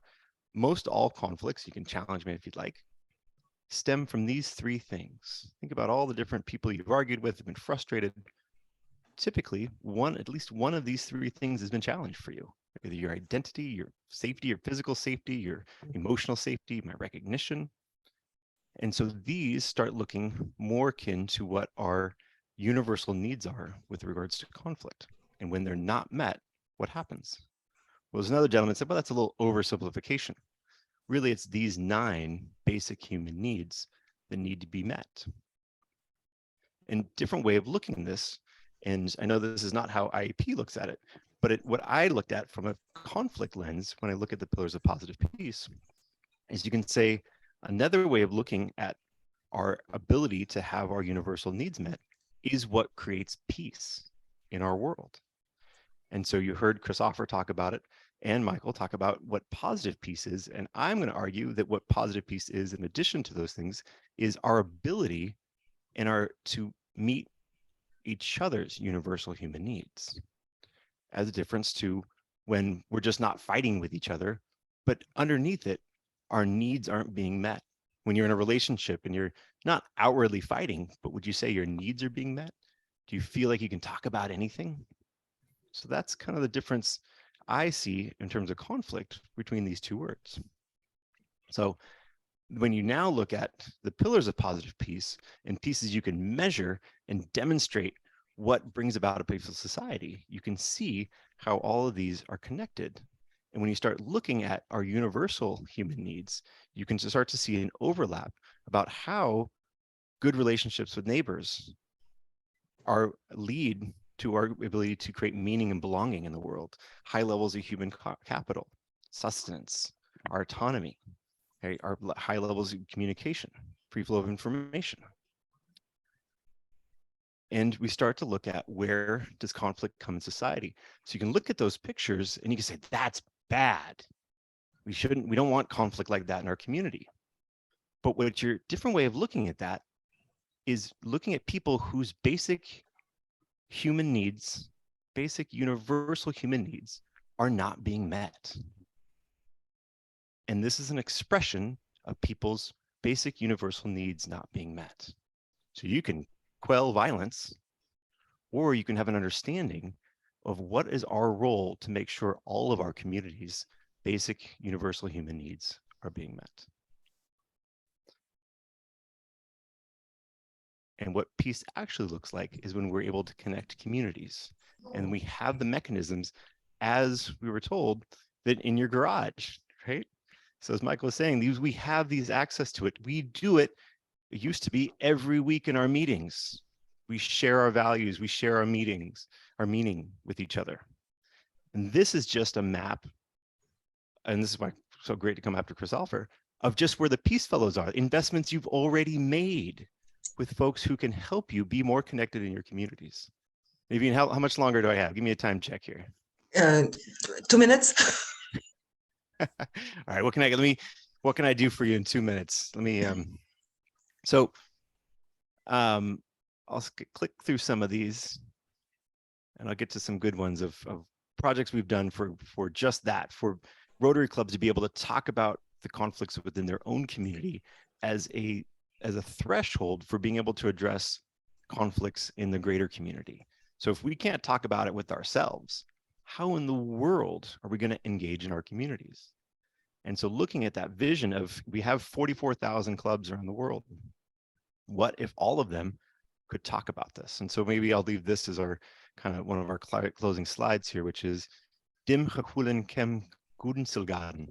most all conflicts, you can challenge me if you'd like, stem from these three things. Think about all the different people you've argued with, have been frustrated. Typically, at least one of these three things has been challenged for you. Either your identity, your safety, your physical safety, your emotional safety, my recognition. And so these start looking more akin to what our universal needs are with regards to conflict. And when they're not met, what happens? Well, there's another gentleman said, well, that's a little oversimplification. Really, it's these 9 basic human needs that need to be met. And different way of looking at this, and I know this is not how IEP looks at it, But what I looked at from a conflict lens, when I look at the pillars of positive peace, is you can say another way of looking at our ability to have our universal needs met is what creates peace in our world. And so you heard Chris Offer talk about it and Michael talk about what positive peace is. And I'm going to argue that what positive peace is, in addition to those things, is our ability to meet each other's universal human needs, as a difference to when we're just not fighting with each other, but underneath it, our needs aren't being met. When you're in a relationship and you're not outwardly fighting, but would you say your needs are being met? Do you feel like you can talk about anything? So that's kind of the difference I see in terms of conflict between these two words. So when you now look at the pillars of positive peace and pieces you can measure and demonstrate what brings about a peaceful society, you can see how all of these are connected. And when you start looking at our universal human needs, you can start to see an overlap about how good relationships with neighbors lead to our ability to create meaning and belonging in the world, high levels of human capital, sustenance, our autonomy, okay, our high levels of communication, free flow of information. And we start to look at where does conflict come in society. So you can look at those pictures and you can say, that's bad. We don't want conflict like that in our community. But what your different way of looking at that is looking at people whose basic human needs, basic universal human needs, are not being met. And this is an expression of people's basic universal needs not being met. So you can quell violence, or you can have an understanding of what is our role to make sure all of our communities' basic universal human needs are being met. And what peace actually looks like is when we're able to connect communities. And we have the mechanisms, as we were told, that in your garage, right? So as Michael was saying, we have these access to it. We do it. It used to be every week in our meetings. We share our values, we share our meaning with each other. And this is just a map, and this is why it's so great to come after Chris Alfer, of just where the Peace Fellows are, investments you've already made with folks who can help you be more connected in your communities. Maybe how much longer do I have? Give me a time check here. 2 minutes. All right, what can I do for you in 2 minutes? Let me I'll click through some of these and I'll get to some good ones of projects we've done for just that, for Rotary clubs to be able to talk about the conflicts within their own community as a threshold for being able to address conflicts in the greater community. So if we can't talk about it with ourselves, how in the world are we going to engage in our communities? And so looking at that vision of, we have 44,000 clubs around the world. What if all of them could talk about this? And so maybe I'll leave this as our kind of one of our closing slides here, which is Dim Gevoelen Kem Guden Silgaden,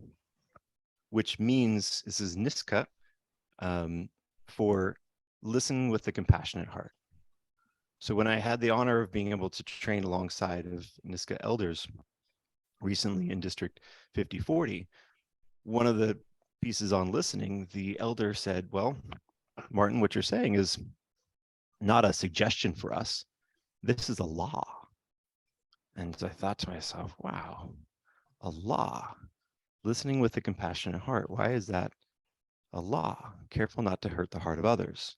which means, this is Niska, for listen with a compassionate heart. So when I had the honor of being able to train alongside of Niska elders recently in District 5040, one of the pieces on listening, the elder said, well, Martin, what you're saying is not a suggestion for us. This is a law. And I thought to myself, wow, a law, listening with a compassionate heart. Why is that a law? Careful not to hurt the heart of others.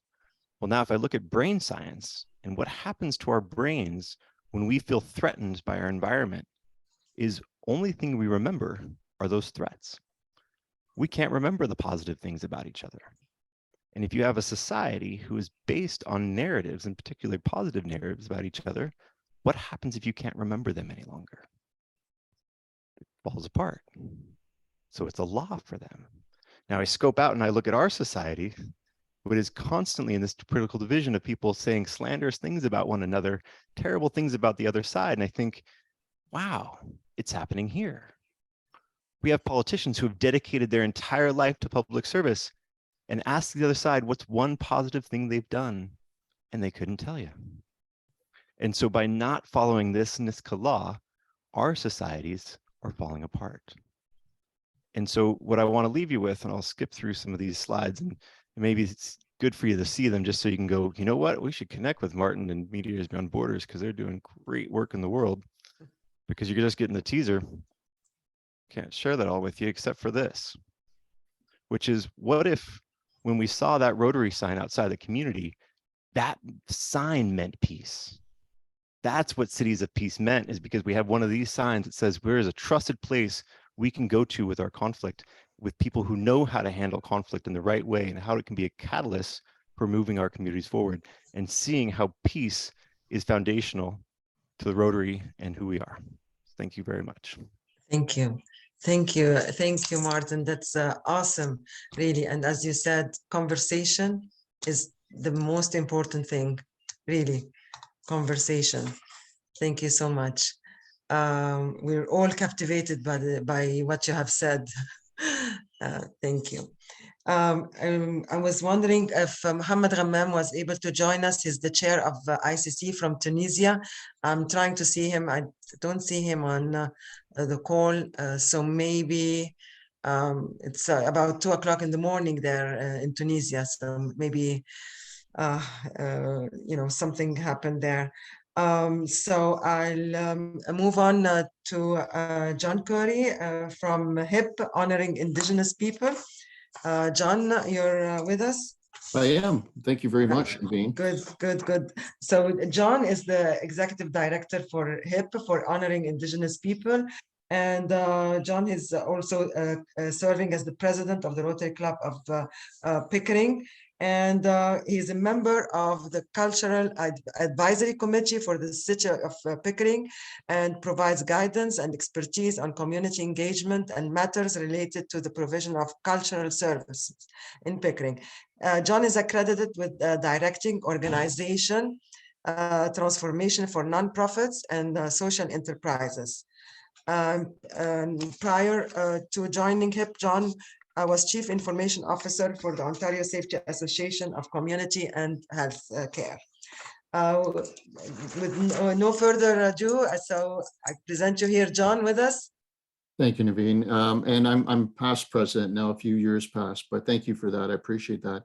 Well, now if I look at brain science and what happens to our brains when we feel threatened by our environment, is only thing we remember are those threats. We can't remember the positive things about each other. And if you have a society who is based on narratives, in particular positive narratives about each other, what happens if you can't remember them any longer? It falls apart. So it's a law for them. Now I scope out and I look at our society, what is constantly in this political division of people saying slanderous things about one another, terrible things about the other side. And I think, wow, it's happening here. We have politicians who have dedicated their entire life to public service and ask the other side what's one positive thing they've done, and they couldn't tell you. And so by not following this Niska law, our societies are falling apart. And so what I want to leave you with, and I'll skip through some of these slides, and maybe it's good for you to see them just so you can go, you know what, we should connect with Martin and Meteors Beyond Borders because they're doing great work in the world. Because you're just getting the teaser. Can't share that all with you except for this, which is, what if when we saw that Rotary sign outside the community, that sign meant peace? That's what Cities of Peace meant, is because we have one of these signs that says where is a trusted place we can go to with our conflict, with people who know how to handle conflict in the right way and how it can be a catalyst for moving our communities forward, and seeing how peace is foundational to the Rotary and who we are. Thank you very much. Thank you. Thank you. Thank you, Martin. That's awesome, really. And as you said, conversation is the most important thing, really. Conversation. Thank you so much. We're all captivated by what you have said. Thank you. I was wondering if Mohammed Ghammam was able to join us. He's the chair of ICC from Tunisia. I'm trying to see him. I don't see him on the call. So maybe it's about 2 o'clock in the morning there in Tunisia. So maybe, you know, something happened there. So I'll move on to John Curry from HIP, Honoring Indigenous People. John, you're with us? I am. Thank you very much, Naveen. Good, good, good. So John is the executive director for HIP, for Honoring Indigenous People. And John is also serving as the president of the Rotary Club of Pickering. And he's a member of the Cultural Advisory Committee for the City of Pickering, and provides guidance and expertise on community engagement and matters related to the provision of cultural services in Pickering. John is accredited with directing organization, transformation for nonprofits and social enterprises. Prior to joining HIP, John was Chief Information Officer for the Ontario Safety Association of Community and Health Care. With no further ado, so I present you here, John, with us. Thank you, Naveen. And I'm past president now, a few years past, but thank you for that. I appreciate that.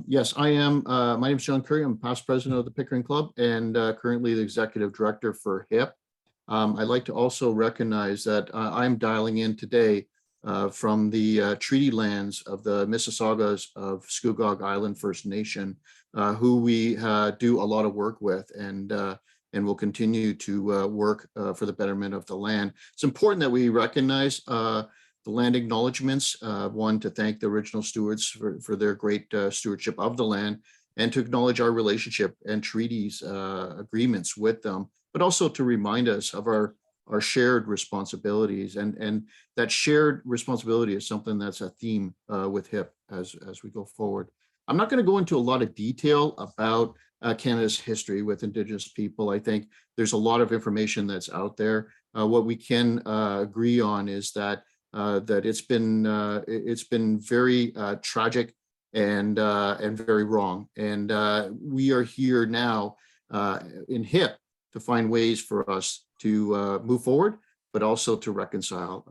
Yes, I am. My name is John Curry. I'm past president of the Pickering Club and currently the executive director for HIP. I'd like to also recognize that I'm dialing in today from the treaty lands of the Mississaugas of Scugog Island First Nation, who we do a lot of work with and will continue to work for the betterment of the land. It's important that we recognize the land acknowledgements, one, to thank the original stewards for their great stewardship of the land, and to acknowledge our relationship and treaties, agreements with them, but also to remind us of our shared responsibilities. And that shared responsibility is something that's a theme with HIP as we go forward. I'm not going to go into a lot of detail about Canada's history with Indigenous people. I think there's a lot of information that's out there. What we can agree on is that it's been very tragic and very wrong. And we are here now in HIP to find ways for us to move forward, but also to reconcile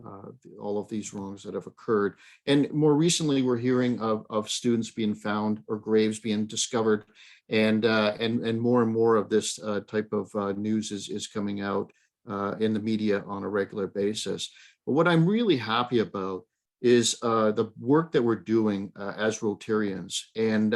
all of these wrongs that have occurred. And more recently, we're hearing of students being found or graves being discovered, and more of this type of news is coming out in the media on a regular basis. But what I'm really happy about is the work that we're doing as Rotarians, and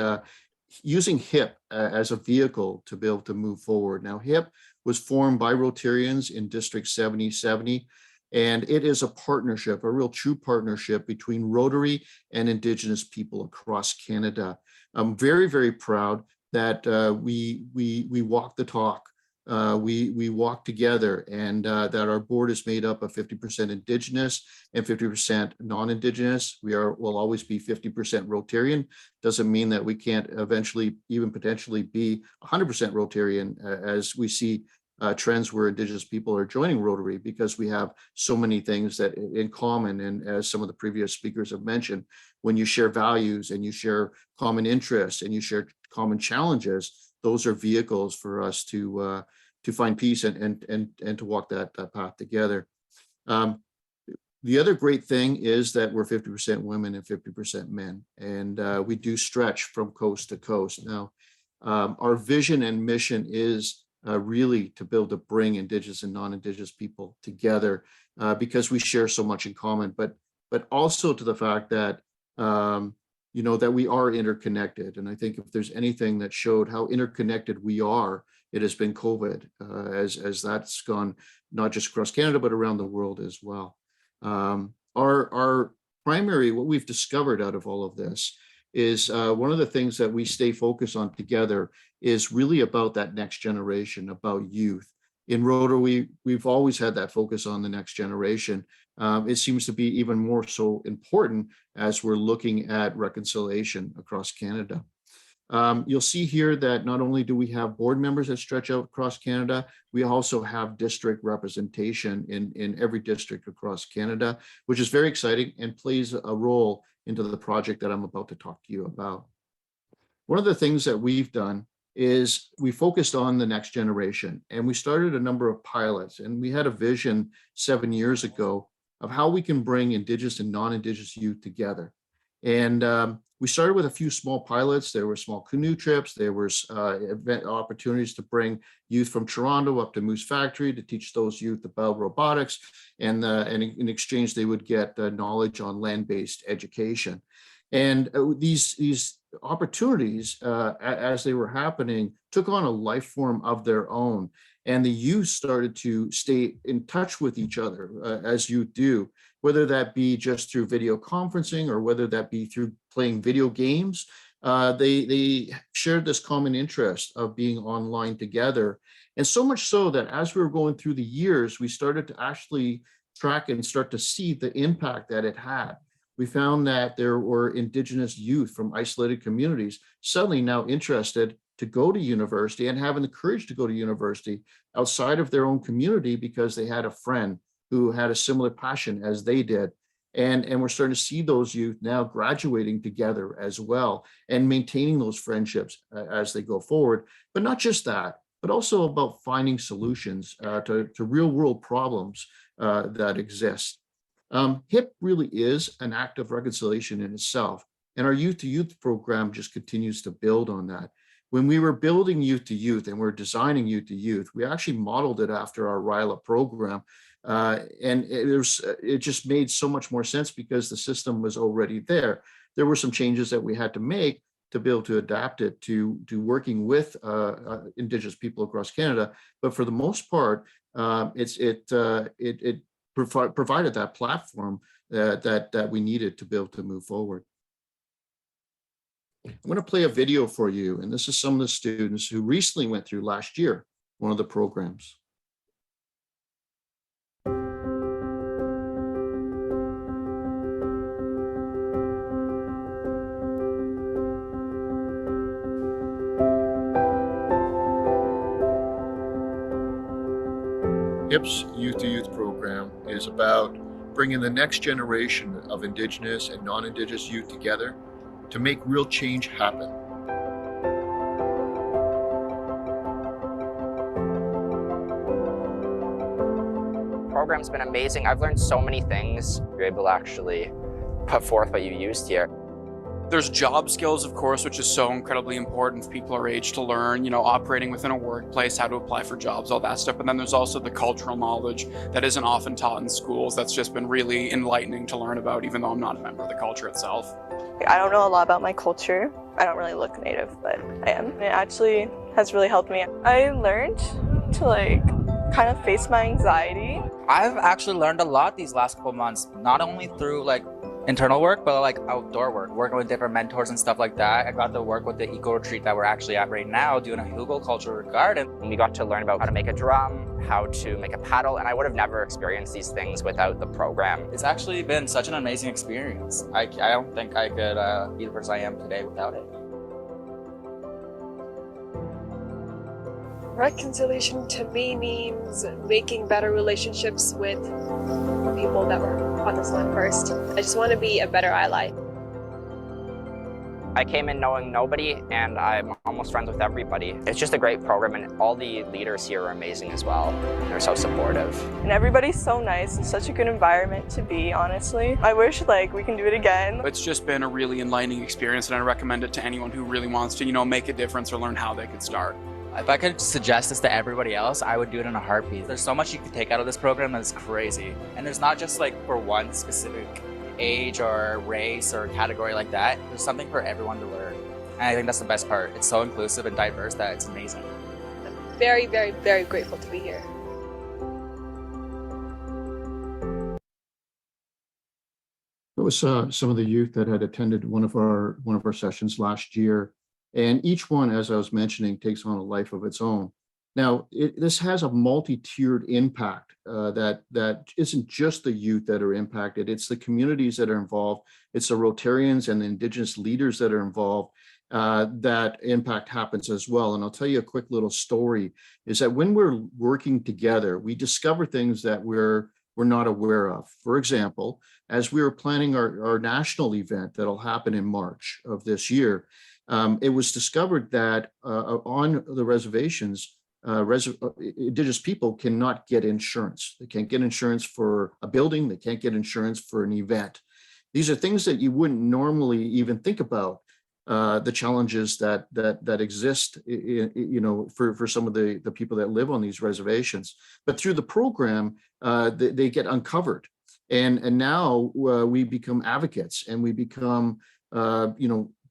using HIP as a vehicle to be able to move forward. Now, HIP was formed by Rotarians in District 7070, and it is a partnership, a real true partnership between Rotary and Indigenous people across Canada. I'm very, very proud that we walk the talk. We walk together, and that our board is made up of 50% Indigenous and 50% non-Indigenous. Will always be 50% Rotarian. Doesn't mean that we can't eventually even potentially be 100% Rotarian, as we see trends where Indigenous people are joining Rotary, because we have so many things that in common. And as some of the previous speakers have mentioned, when you share values and you share common interests and you share common challenges, those are vehicles for us to find peace and to walk that path together. The other great thing is that we're 50% women and 50% men, and we do stretch from coast to coast. Now, our vision and mission is really to build to bring Indigenous and non-Indigenous people together because we share so much in common, but also to the fact that that we are interconnected. And I think if there's anything that showed how interconnected we are, it has been COVID, as that's gone not just across Canada, but around the world as well. Our primary, what we've discovered out of all of this is one of the things that we stay focused on together is really about that next generation, about youth. In Rotary, we've always had that focus on the next generation. It seems to be even more so important as we're looking at reconciliation across Canada. You'll see here that not only do we have board members that stretch out across Canada, we also have district representation in every district across Canada, which is very exciting and plays a role into the project that I'm about to talk to you about. One of the things that we've done is we focused on the next generation, and we started a number of pilots, and we had a vision 7 years ago of how we can bring Indigenous and non-Indigenous youth together. And we started with a few small pilots. There were small canoe trips. There was event opportunities to bring youth from Toronto up to Moose Factory to teach those youth about robotics. And in exchange, they would get knowledge on land-based education. And these opportunities, as they were happening, took on a life form of their own. And the youth started to stay in touch with each other, as you do, whether that be just through video conferencing or whether that be through playing video games. They shared this common interest of being online together. And so much so that as we were going through the years, we started to actually track and start to see the impact that it had. We found that there were Indigenous youth from isolated communities suddenly now interested to go to university and having the courage to go to university outside of their own community because they had a friend who had a similar passion as they did. And we're starting to see those youth now graduating together as well and maintaining those friendships as they go forward. But not just that, but also about finding solutions to real world problems that exist. HIP really is an act of reconciliation in itself. And our Youth to Youth program just continues to build on that. When we were building Youth to Youth and we're designing Youth to Youth, we actually modeled it after our RILA program. And it just made so much more sense because the system was already there. There were some changes that we had to make to be able to adapt it to working with Indigenous people across Canada. But for the most part, it provided that platform that we needed to be able to move forward. I'm going to play a video for you, and this is some of the students who recently went through last year, one of the programs. HIP's Youth to Youth program is about bringing the next generation of Indigenous and non-Indigenous youth together to make real change happen. The program's been amazing. I've learned so many things. You're able to actually put forth what you used here. There's job skills, of course, which is so incredibly important for people our age to learn, operating within a workplace, how to apply for jobs, all that stuff. But then there's also the cultural knowledge that isn't often taught in schools. That's just been really enlightening to learn about, even though I'm not a member of the culture itself. I don't know a lot about my culture. I don't really look Native, but I am. It actually has really helped me. I learned to kind of face my anxiety. I've actually learned a lot these last couple months, not only through internal work, but outdoor work, working with different mentors and stuff like that. I got to work with the eco retreat that we're actually at right now, doing a Hugo cultural garden. We got to learn about how to make a drum, how to make a paddle, and I would have never experienced these things without the program. It's actually been such an amazing experience. I don't think I could be the person I am today without it. Reconciliation to me means making better relationships with people that were on this land first. I just want to be a better ally. I came in knowing nobody, and I'm almost friends with everybody. It's just a great program, and all the leaders here are amazing as well. They're so supportive. And everybody's so nice and such a good environment to be, honestly. I wish like we can do it again. It's just been a really enlightening experience, and I recommend it to anyone who really wants to, make a difference or learn how they could start. If I could suggest this to everybody else, I would do it in a heartbeat. There's so much you can take out of this program that's crazy. And there's not just like for one specific age or race or category like that. There's something for everyone to learn. And I think that's the best part. It's so inclusive and diverse that it's amazing. I'm very, very, very grateful to be here. It was some of the youth that had attended one of our sessions last year, and each one, as I was mentioning, takes on a life of its own. Now, this has a multi-tiered impact that isn't just the youth that are impacted, it's the communities that are involved, it's the Rotarians and the Indigenous leaders that are involved. That impact happens as well. And I'll tell you a quick little story, is that when we're working together, we discover things that we're not aware of. For example, as we were planning our national event that'll happen in March of this year, it was discovered that on the reservations, Indigenous people cannot get insurance. They can't get insurance for a building. They can't get insurance for an event. These are things that you wouldn't normally even think about. The challenges that exist, for some of the people that live on these reservations. But through the program, they get uncovered, and now we become advocates, and we become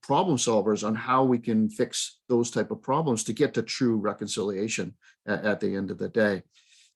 problem solvers on how we can fix those type of problems to get to true reconciliation at the end of the day.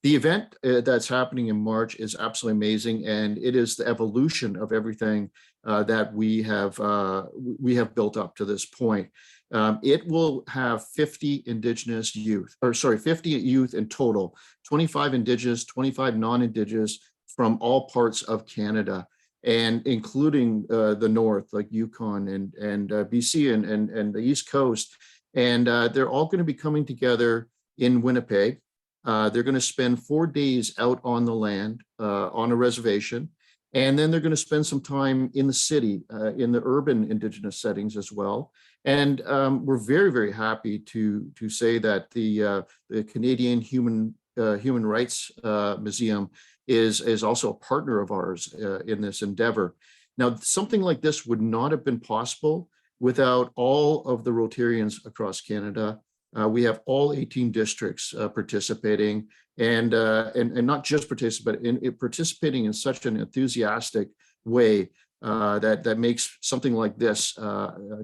The event that's happening in March is absolutely amazing, and it is the evolution of everything that we have built up to this point. It will have 50 Indigenous youth, 50 youth in total, 25 Indigenous, 25 non-Indigenous from all parts of Canada, and including the North, like Yukon and BC and the East Coast. And they're all going to be coming together in Winnipeg. They're going to spend 4 days out on the land on a reservation. And then they're going to spend some time in the city, in the urban Indigenous settings as well. And we're very, very happy to say that the Canadian Human Rights Museum is also a partner of ours in this endeavor. Now, something like this would not have been possible without all of the Rotarians across Canada. We have all 18 districts participating, and not just participating in such an enthusiastic way that makes something like this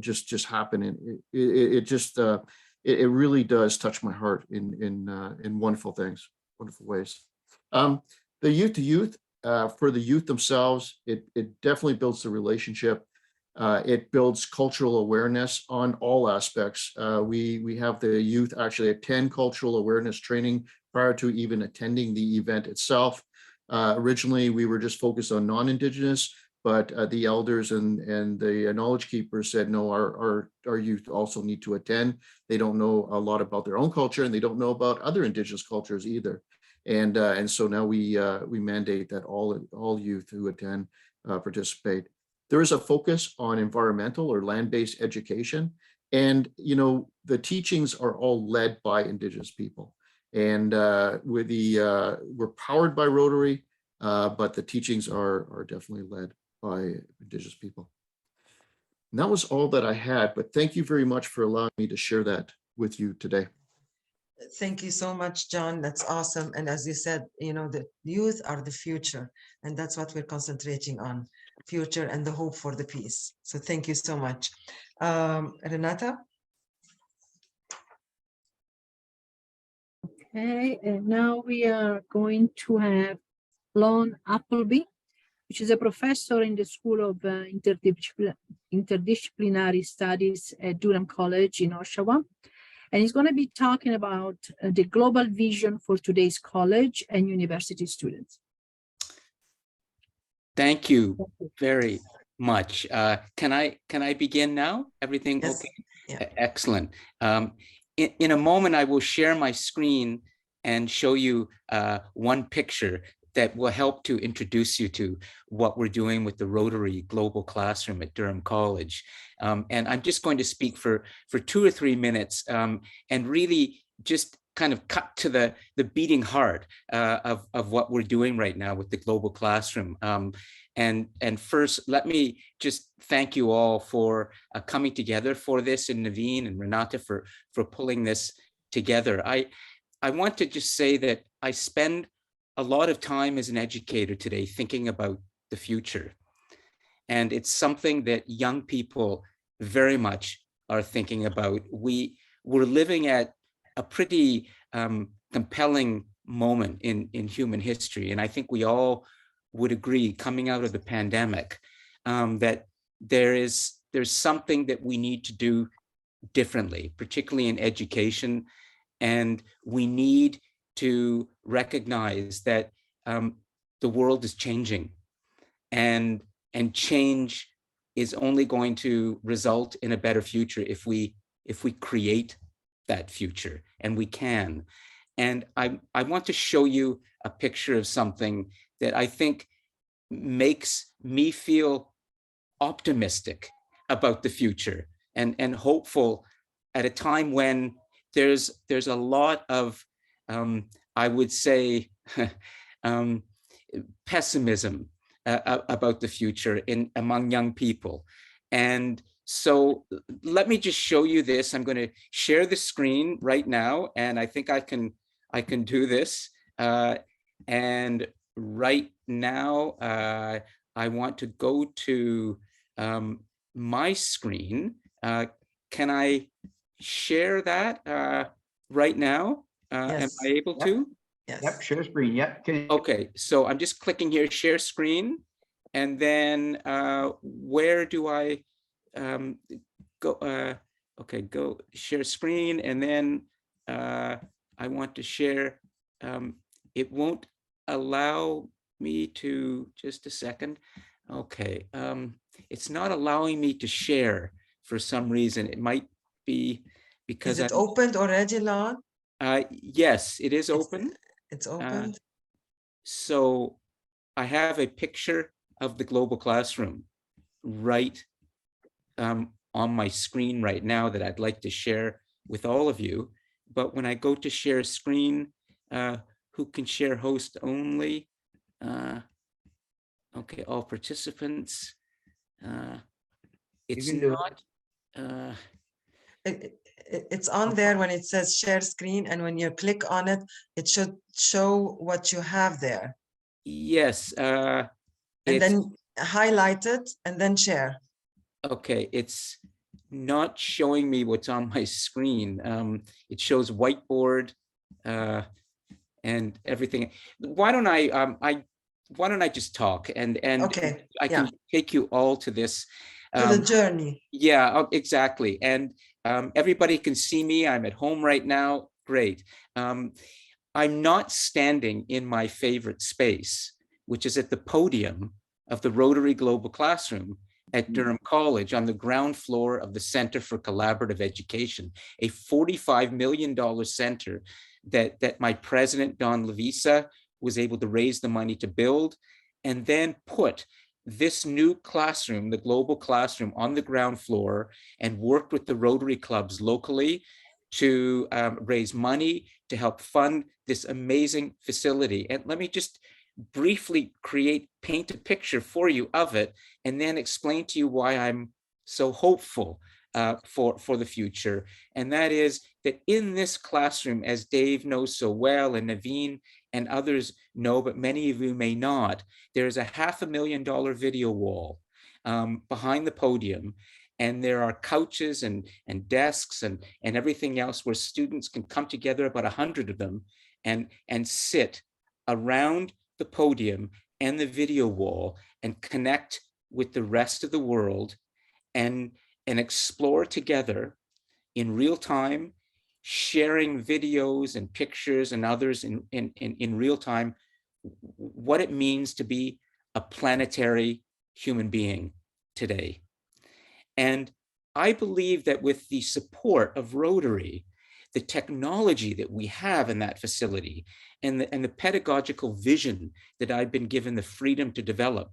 just happen. And it really does touch my heart in wonderful things, wonderful ways. The youth to youth, for the youth themselves, it definitely builds the relationship. It builds cultural awareness on all aspects. We have the youth actually attend cultural awareness training prior to even attending the event itself. Originally, we were just focused on non-Indigenous, but the elders and the knowledge keepers said, no, our youth also need to attend. They don't know a lot about their own culture, and they don't know about other Indigenous cultures either. And so now we mandate that all youth who attend participate. There is a focus on environmental or land-based education, and the teachings are all led by Indigenous people. And we're powered by Rotary, but the teachings are definitely led by Indigenous people. And that was all that I had, but thank you very much for allowing me to share that with you today. Thank you so much, John. That's awesome. And as you said, the youth are the future, and that's what we're concentrating on, future and the hope for the peace. So thank you so much. Renata? Okay, and now we are going to have Lon Appleby, which is a professor in the School of Interdisciplinary Studies at Durham College in Oshawa. And he's going to be talking about the global vision for today's college and university students. Thank you very much. Can I begin now? Everything Yes. okay? Yeah. Excellent. In a moment, I will share my screen and show you one picture that will help to introduce you to what we're doing with the Rotary Global Classroom at Durham College. And I'm just going to speak for 2 or 3 minutes and really just kind of cut to the beating heart of what we're doing right now with the Global Classroom. And first, let me just thank you all for coming together for this, and Naveen and Renata for pulling this together. I want to just say that I spend a lot of time as an educator today thinking about the future. And it's something that young people very much are thinking about. We're living at a pretty compelling moment in human history. And I think we all would agree, coming out of the pandemic, that there's something that we need to do differently, particularly in education. And we need to recognize that the world is changing, and change is only going to result in a better future if we create that future, and we can. And I want to show you a picture of something that I think makes me feel optimistic about the future and hopeful at a time when there's a lot of I would say pessimism about the future among young people. And so let me just show you this. I'm going to share the screen right now, and I think I can do this. And right now, I want to go to my screen. Can I share that right now? Am I able to? Yes. Yep, share screen. Yep. Okay, so I'm just clicking here, share screen, and then where do I go? Okay, go share screen, and then I want to share. It won't allow me to, just a second. Okay, it's not allowing me to share for some reason. It might be because Is it opened already, Lon? Yes, it is open. It's opened. So I have a picture of the Global Classroom right on my screen right now that I'd like to share with all of you. But when I go to share screen, who can share host only? Okay, all participants. It's not. It's on there when it says share screen, and when you click on it, it should show what you have there. Yes. And then highlight it and then share. Okay, it's not showing me what's on my screen. It shows whiteboard and everything. Why don't I just talk and okay, I can take you all to this. To the journey. Yeah, exactly. And everybody can see me. I'm at home right now. Great. I'm not standing in my favorite space, which is at the podium of the Rotary Global Classroom at Durham College on the ground floor of the Center for Collaborative Education, a $45 million center that my president, Don Levisa, was able to raise the money to build, and then put this new classroom, the Global Classroom, on the ground floor, and worked with the Rotary clubs locally to raise money to help fund this amazing facility. And let me just briefly paint a picture for you of it, and then explain to you why I'm so hopeful for the future. And that is that in this classroom, as Dave knows so well, and Naveen and others know, but many of you may not, there's a $500,000 video wall behind the podium. And there are couches and desks and everything else where students can come together, about 100 of them, and sit around the podium and the video wall and connect with the rest of the world and explore together in real time, sharing videos and pictures and others in real time, what it means to be a planetary human being today. And I believe that with the support of Rotary, the technology that we have in that facility and the pedagogical vision that I've been given the freedom to develop,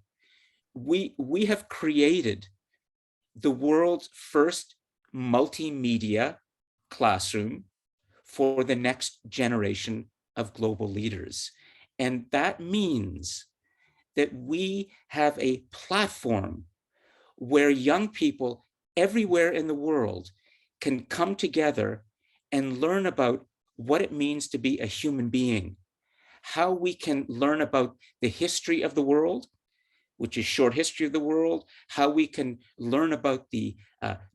we have created the world's first multimedia classroom for the next generation of global leaders. And that means that we have a platform where young people everywhere in the world can come together and learn about what it means to be a human being, how we can learn about the history of the world, which is short history of the world, how we can learn about the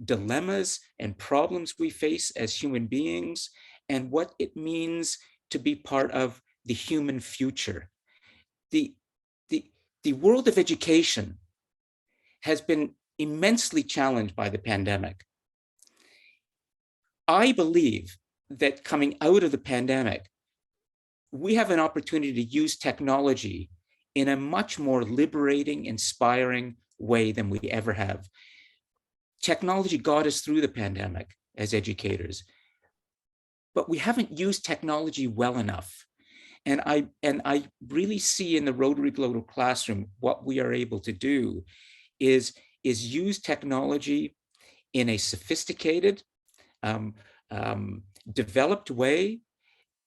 dilemmas and problems we face as human beings, and what it means to be part of the human future. The world of education has been immensely challenged by the pandemic. I believe that coming out of the pandemic, we have an opportunity to use technology in a much more liberating, inspiring way than we ever have. Technology got us through the pandemic as educators, but we haven't used technology well enough. And I really see in the Rotary Global Classroom, what we are able to do is use technology in a sophisticated, developed way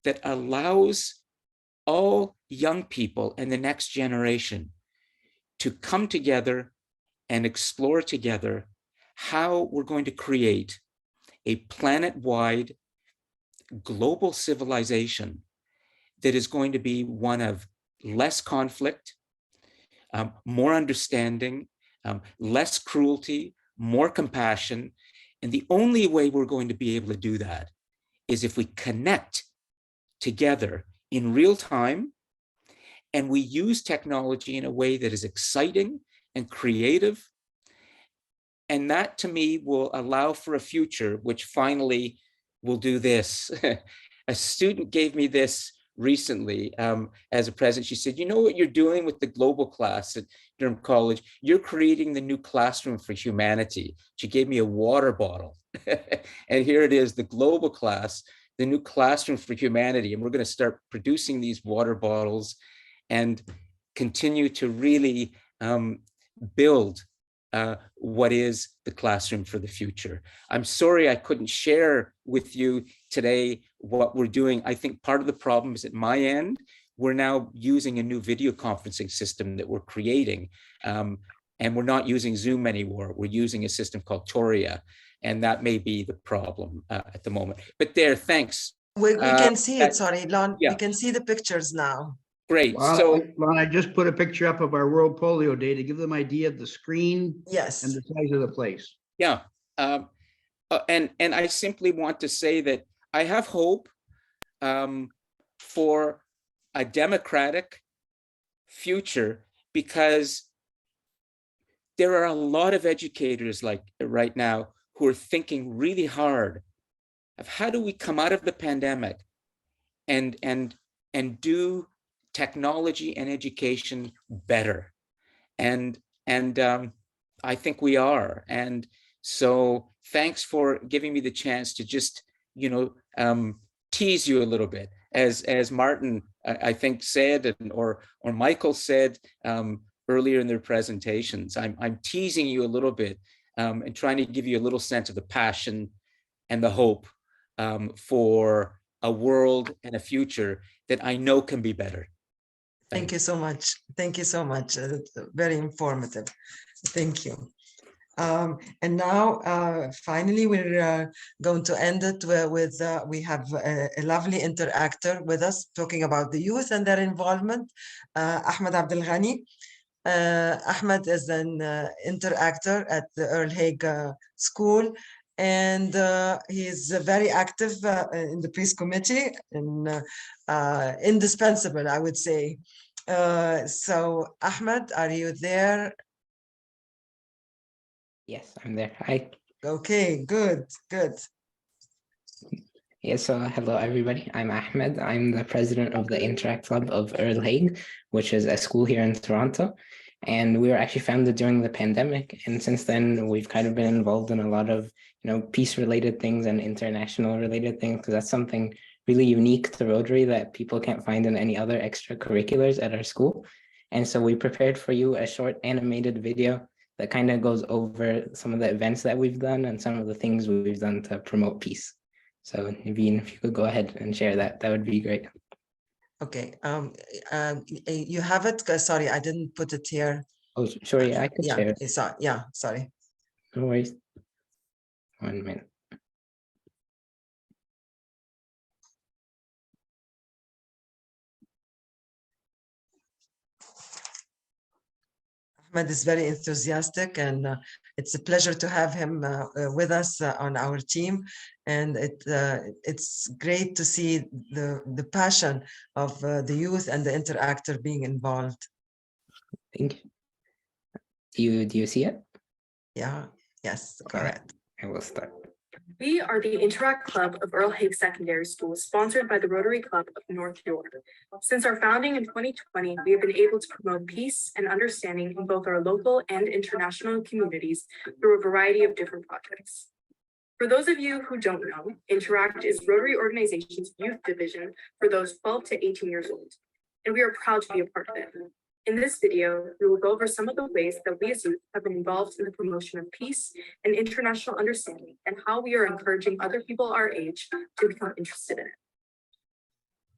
that allows all young people and the next generation to come together and explore together how we're going to create a planet-wide global civilization that is going to be one of less conflict, more understanding, less cruelty, more compassion. And the only way we're going to be able to do that is if we connect together in real time, and we use technology in a way that is exciting and creative. And that, to me, will allow for a future which finally will do this. A student gave me this recently as a present. She said, you know what you're doing with the global class at Durham College? You're creating the new classroom for humanity. She gave me a water bottle. And here it is, the global class, the new classroom for humanity. And we're going to start producing these water bottles and continue to really build what is the classroom for the future. I'm sorry I couldn't share with you today what we're doing. I think part of the problem is at my end. We're now using a new video conferencing system that we're creating. And we're not using Zoom anymore. We're using a system called Toria. And that may be the problem at the moment. But there, thanks. We can see it, sorry, Lon. Yeah. We can see the pictures now. Great. Lon, I just put a picture up of our World Polio Day to give them an idea of the screen yes, and the size of the place. Yeah. And I simply want to say that I have hope for a democratic future, because there are a lot of educators like right now who are thinking really hard of how do we come out of the pandemic and do technology and education better. And I think we are. And so thanks for giving me the chance to just, tease you a little bit. As Martin, I think, said, or Michael said earlier in their presentations, I'm teasing you a little bit and trying to give you a little sense of the passion and the hope for a world and a future that I know can be better. Thank you so much. Thank you so much. Very informative. Thank you. And now, finally, we're going to end it with, we have a lovely interactor with us talking about the youth and their involvement, Ahmed Abdel Ghani. Ahmed is an interactor at the Earl Hague School, and he is very active in the Peace Committee, and indispensable, I would say. So, Ahmed, are you there? Yes, I'm there. Hi. Okay, good. Yes, so hello, everybody. I'm Ahmed. I'm the president of the Interact Club of Earl Hague, which is a school here in Toronto. And we were actually founded during the pandemic. And since then, we've kind of been involved in a lot of, peace-related things and international-related things, because that's something really unique to Rotary that people can't find in any other extracurriculars at our school. And so we prepared for you a short animated video that kind of goes over some of the events that we've done and some of the things we've done to promote peace. So Naveen, if you could go ahead and share that, that would be great. Okay, you have it? Sorry, I didn't put it here. Oh, sorry, I could share it. Sorry. No worries. 1 minute. Ahmed is very enthusiastic, and it's a pleasure to have him with us on our team. And it's great to see the passion of the youth and the interactor being involved. Thank you. Do you see it? Yeah, yes, correct. I will start. We are the Interact Club of Earl Hague Secondary School, sponsored by the Rotary Club of North York. Since our founding in 2020, we have been able to promote peace and understanding in both our local and international communities through a variety of different projects. For those of you who don't know, Interact is Rotary Organization's youth division for those 12 to 18 years old, and we are proud to be a part of it. In this video, we will go over some of the ways that we as youth have been involved in the promotion of peace and international understanding, and how we are encouraging other people our age to become interested in it.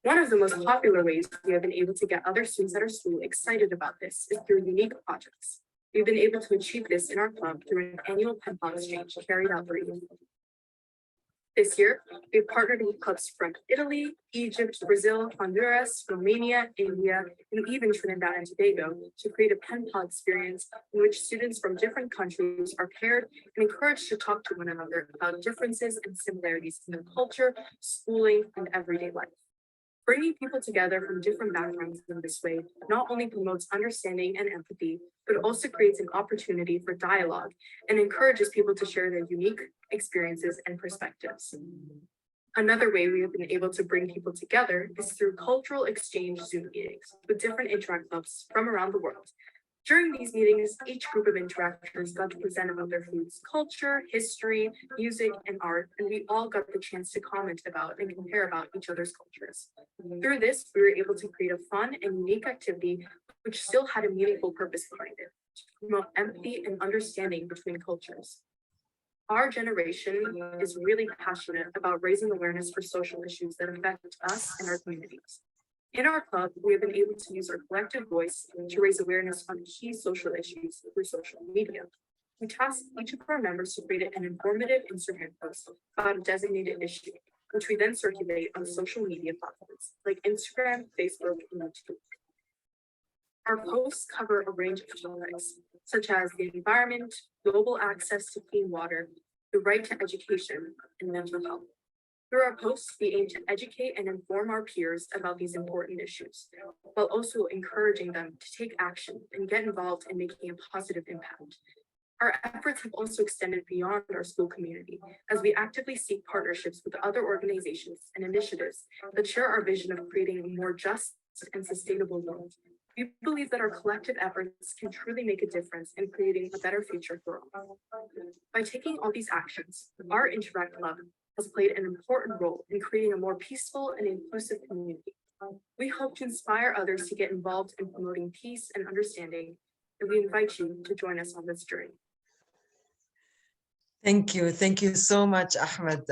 One of the most popular ways we have been able to get other students at our school excited about this is through unique projects. We've been able to achieve this in our club through an annual pen pal exchange carried out for youth. This year, we've partnered with clubs from Italy, Egypt, Brazil, Honduras, Romania, India, and even Trinidad and Tobago to create a pen pal experience in which students from different countries are paired and encouraged to talk to one another about differences and similarities in their culture, schooling, and everyday life. Bringing people together from different backgrounds in this way not only promotes understanding and empathy, but also creates an opportunity for dialogue and encourages people to share their unique experiences and perspectives. Another way we have been able to bring people together is through cultural exchange Zoom meetings with different Interact clubs from around the world. During these meetings, each group of interactors got to present about their food's culture, history, music, and art, and we all got the chance to comment about and compare about each other's cultures. Through this, we were able to create a fun and unique activity which still had a meaningful purpose behind it, to promote empathy and understanding between cultures. Our generation is really passionate about raising awareness for social issues that affect us and our communities. In our club, we have been able to use our collective voice to raise awareness on key social issues through social media. We tasked each of our members to create an informative Instagram post about a designated issue, which we then circulate on social media platforms like Instagram, Facebook, and YouTube. Our posts cover a range of topics, such as the environment, global access to clean water, the right to education, and mental health. Through our posts, we aim to educate and inform our peers about these important issues, while also encouraging them to take action and get involved in making a positive impact. Our efforts have also extended beyond our school community, as we actively seek partnerships with other organizations and initiatives that share our vision of creating a more just and sustainable world. We believe that our collective efforts can truly make a difference in creating a better future for all. By taking all these actions, our Interact Club has played an important role in creating a more peaceful and inclusive community. We hope to inspire others to get involved in promoting peace and understanding, and we invite you to join us on this journey. Thank you so much, Ahmed.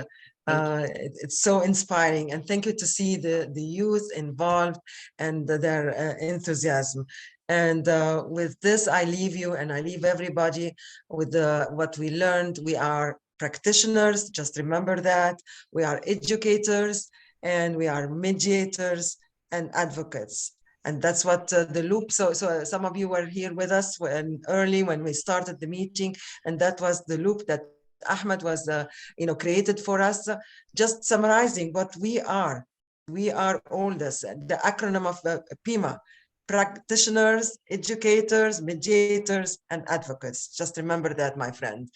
It's so inspiring, and thank you to see the youth involved and their enthusiasm. And with this, I leave you, and I leave everybody with what we learned. We are practitioners, just remember that. We are educators, and we are mediators and advocates. And that's what the loop, so some of you were here with us early when we started the meeting, and that was the loop that Ahmed was created for us. Just summarizing what we are. We are all this, the acronym of PIMA: practitioners, educators, mediators, and advocates. Just remember that, my friend.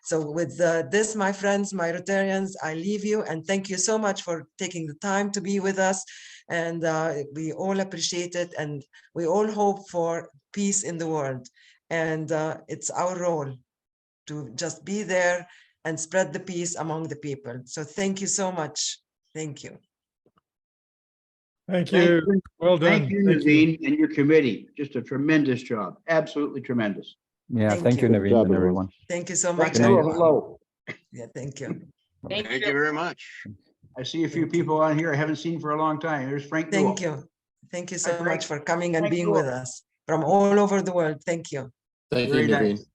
So with this, my friends, my Rotarians, I leave you and thank you so much for taking the time to be with us. And we all appreciate it, and we all hope for peace in the world. And it's our role to just be there and spread the peace among the people. So thank you so much. Thank you. Thank you. Well done. Thank you, Naveen, and your committee. Just a tremendous job. Absolutely tremendous. Yeah, thank you, Naveen, and everyone. Thank you so much. Good night. everyone. Hello. Yeah, thank you. Thank you very much. I see a few people on here I haven't seen for a long time. There's Frank Newell. Thank you. Thank you Hi, so Frank. much for coming and Frank being Newell. with us from all over the world. Thank you. Thank you, Very Naveen. nice.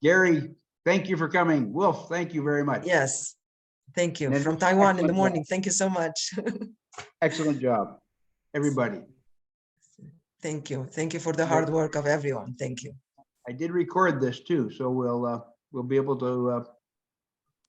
Gary, thank you for coming. Wolf, thank you very much. Yes. Thank you. And From Taiwan in the excellent morning. job. Thank you so much. Excellent job, everybody. Thank you. Thank you for the hard work of everyone. Thank you. I did record this too, so we'll be able to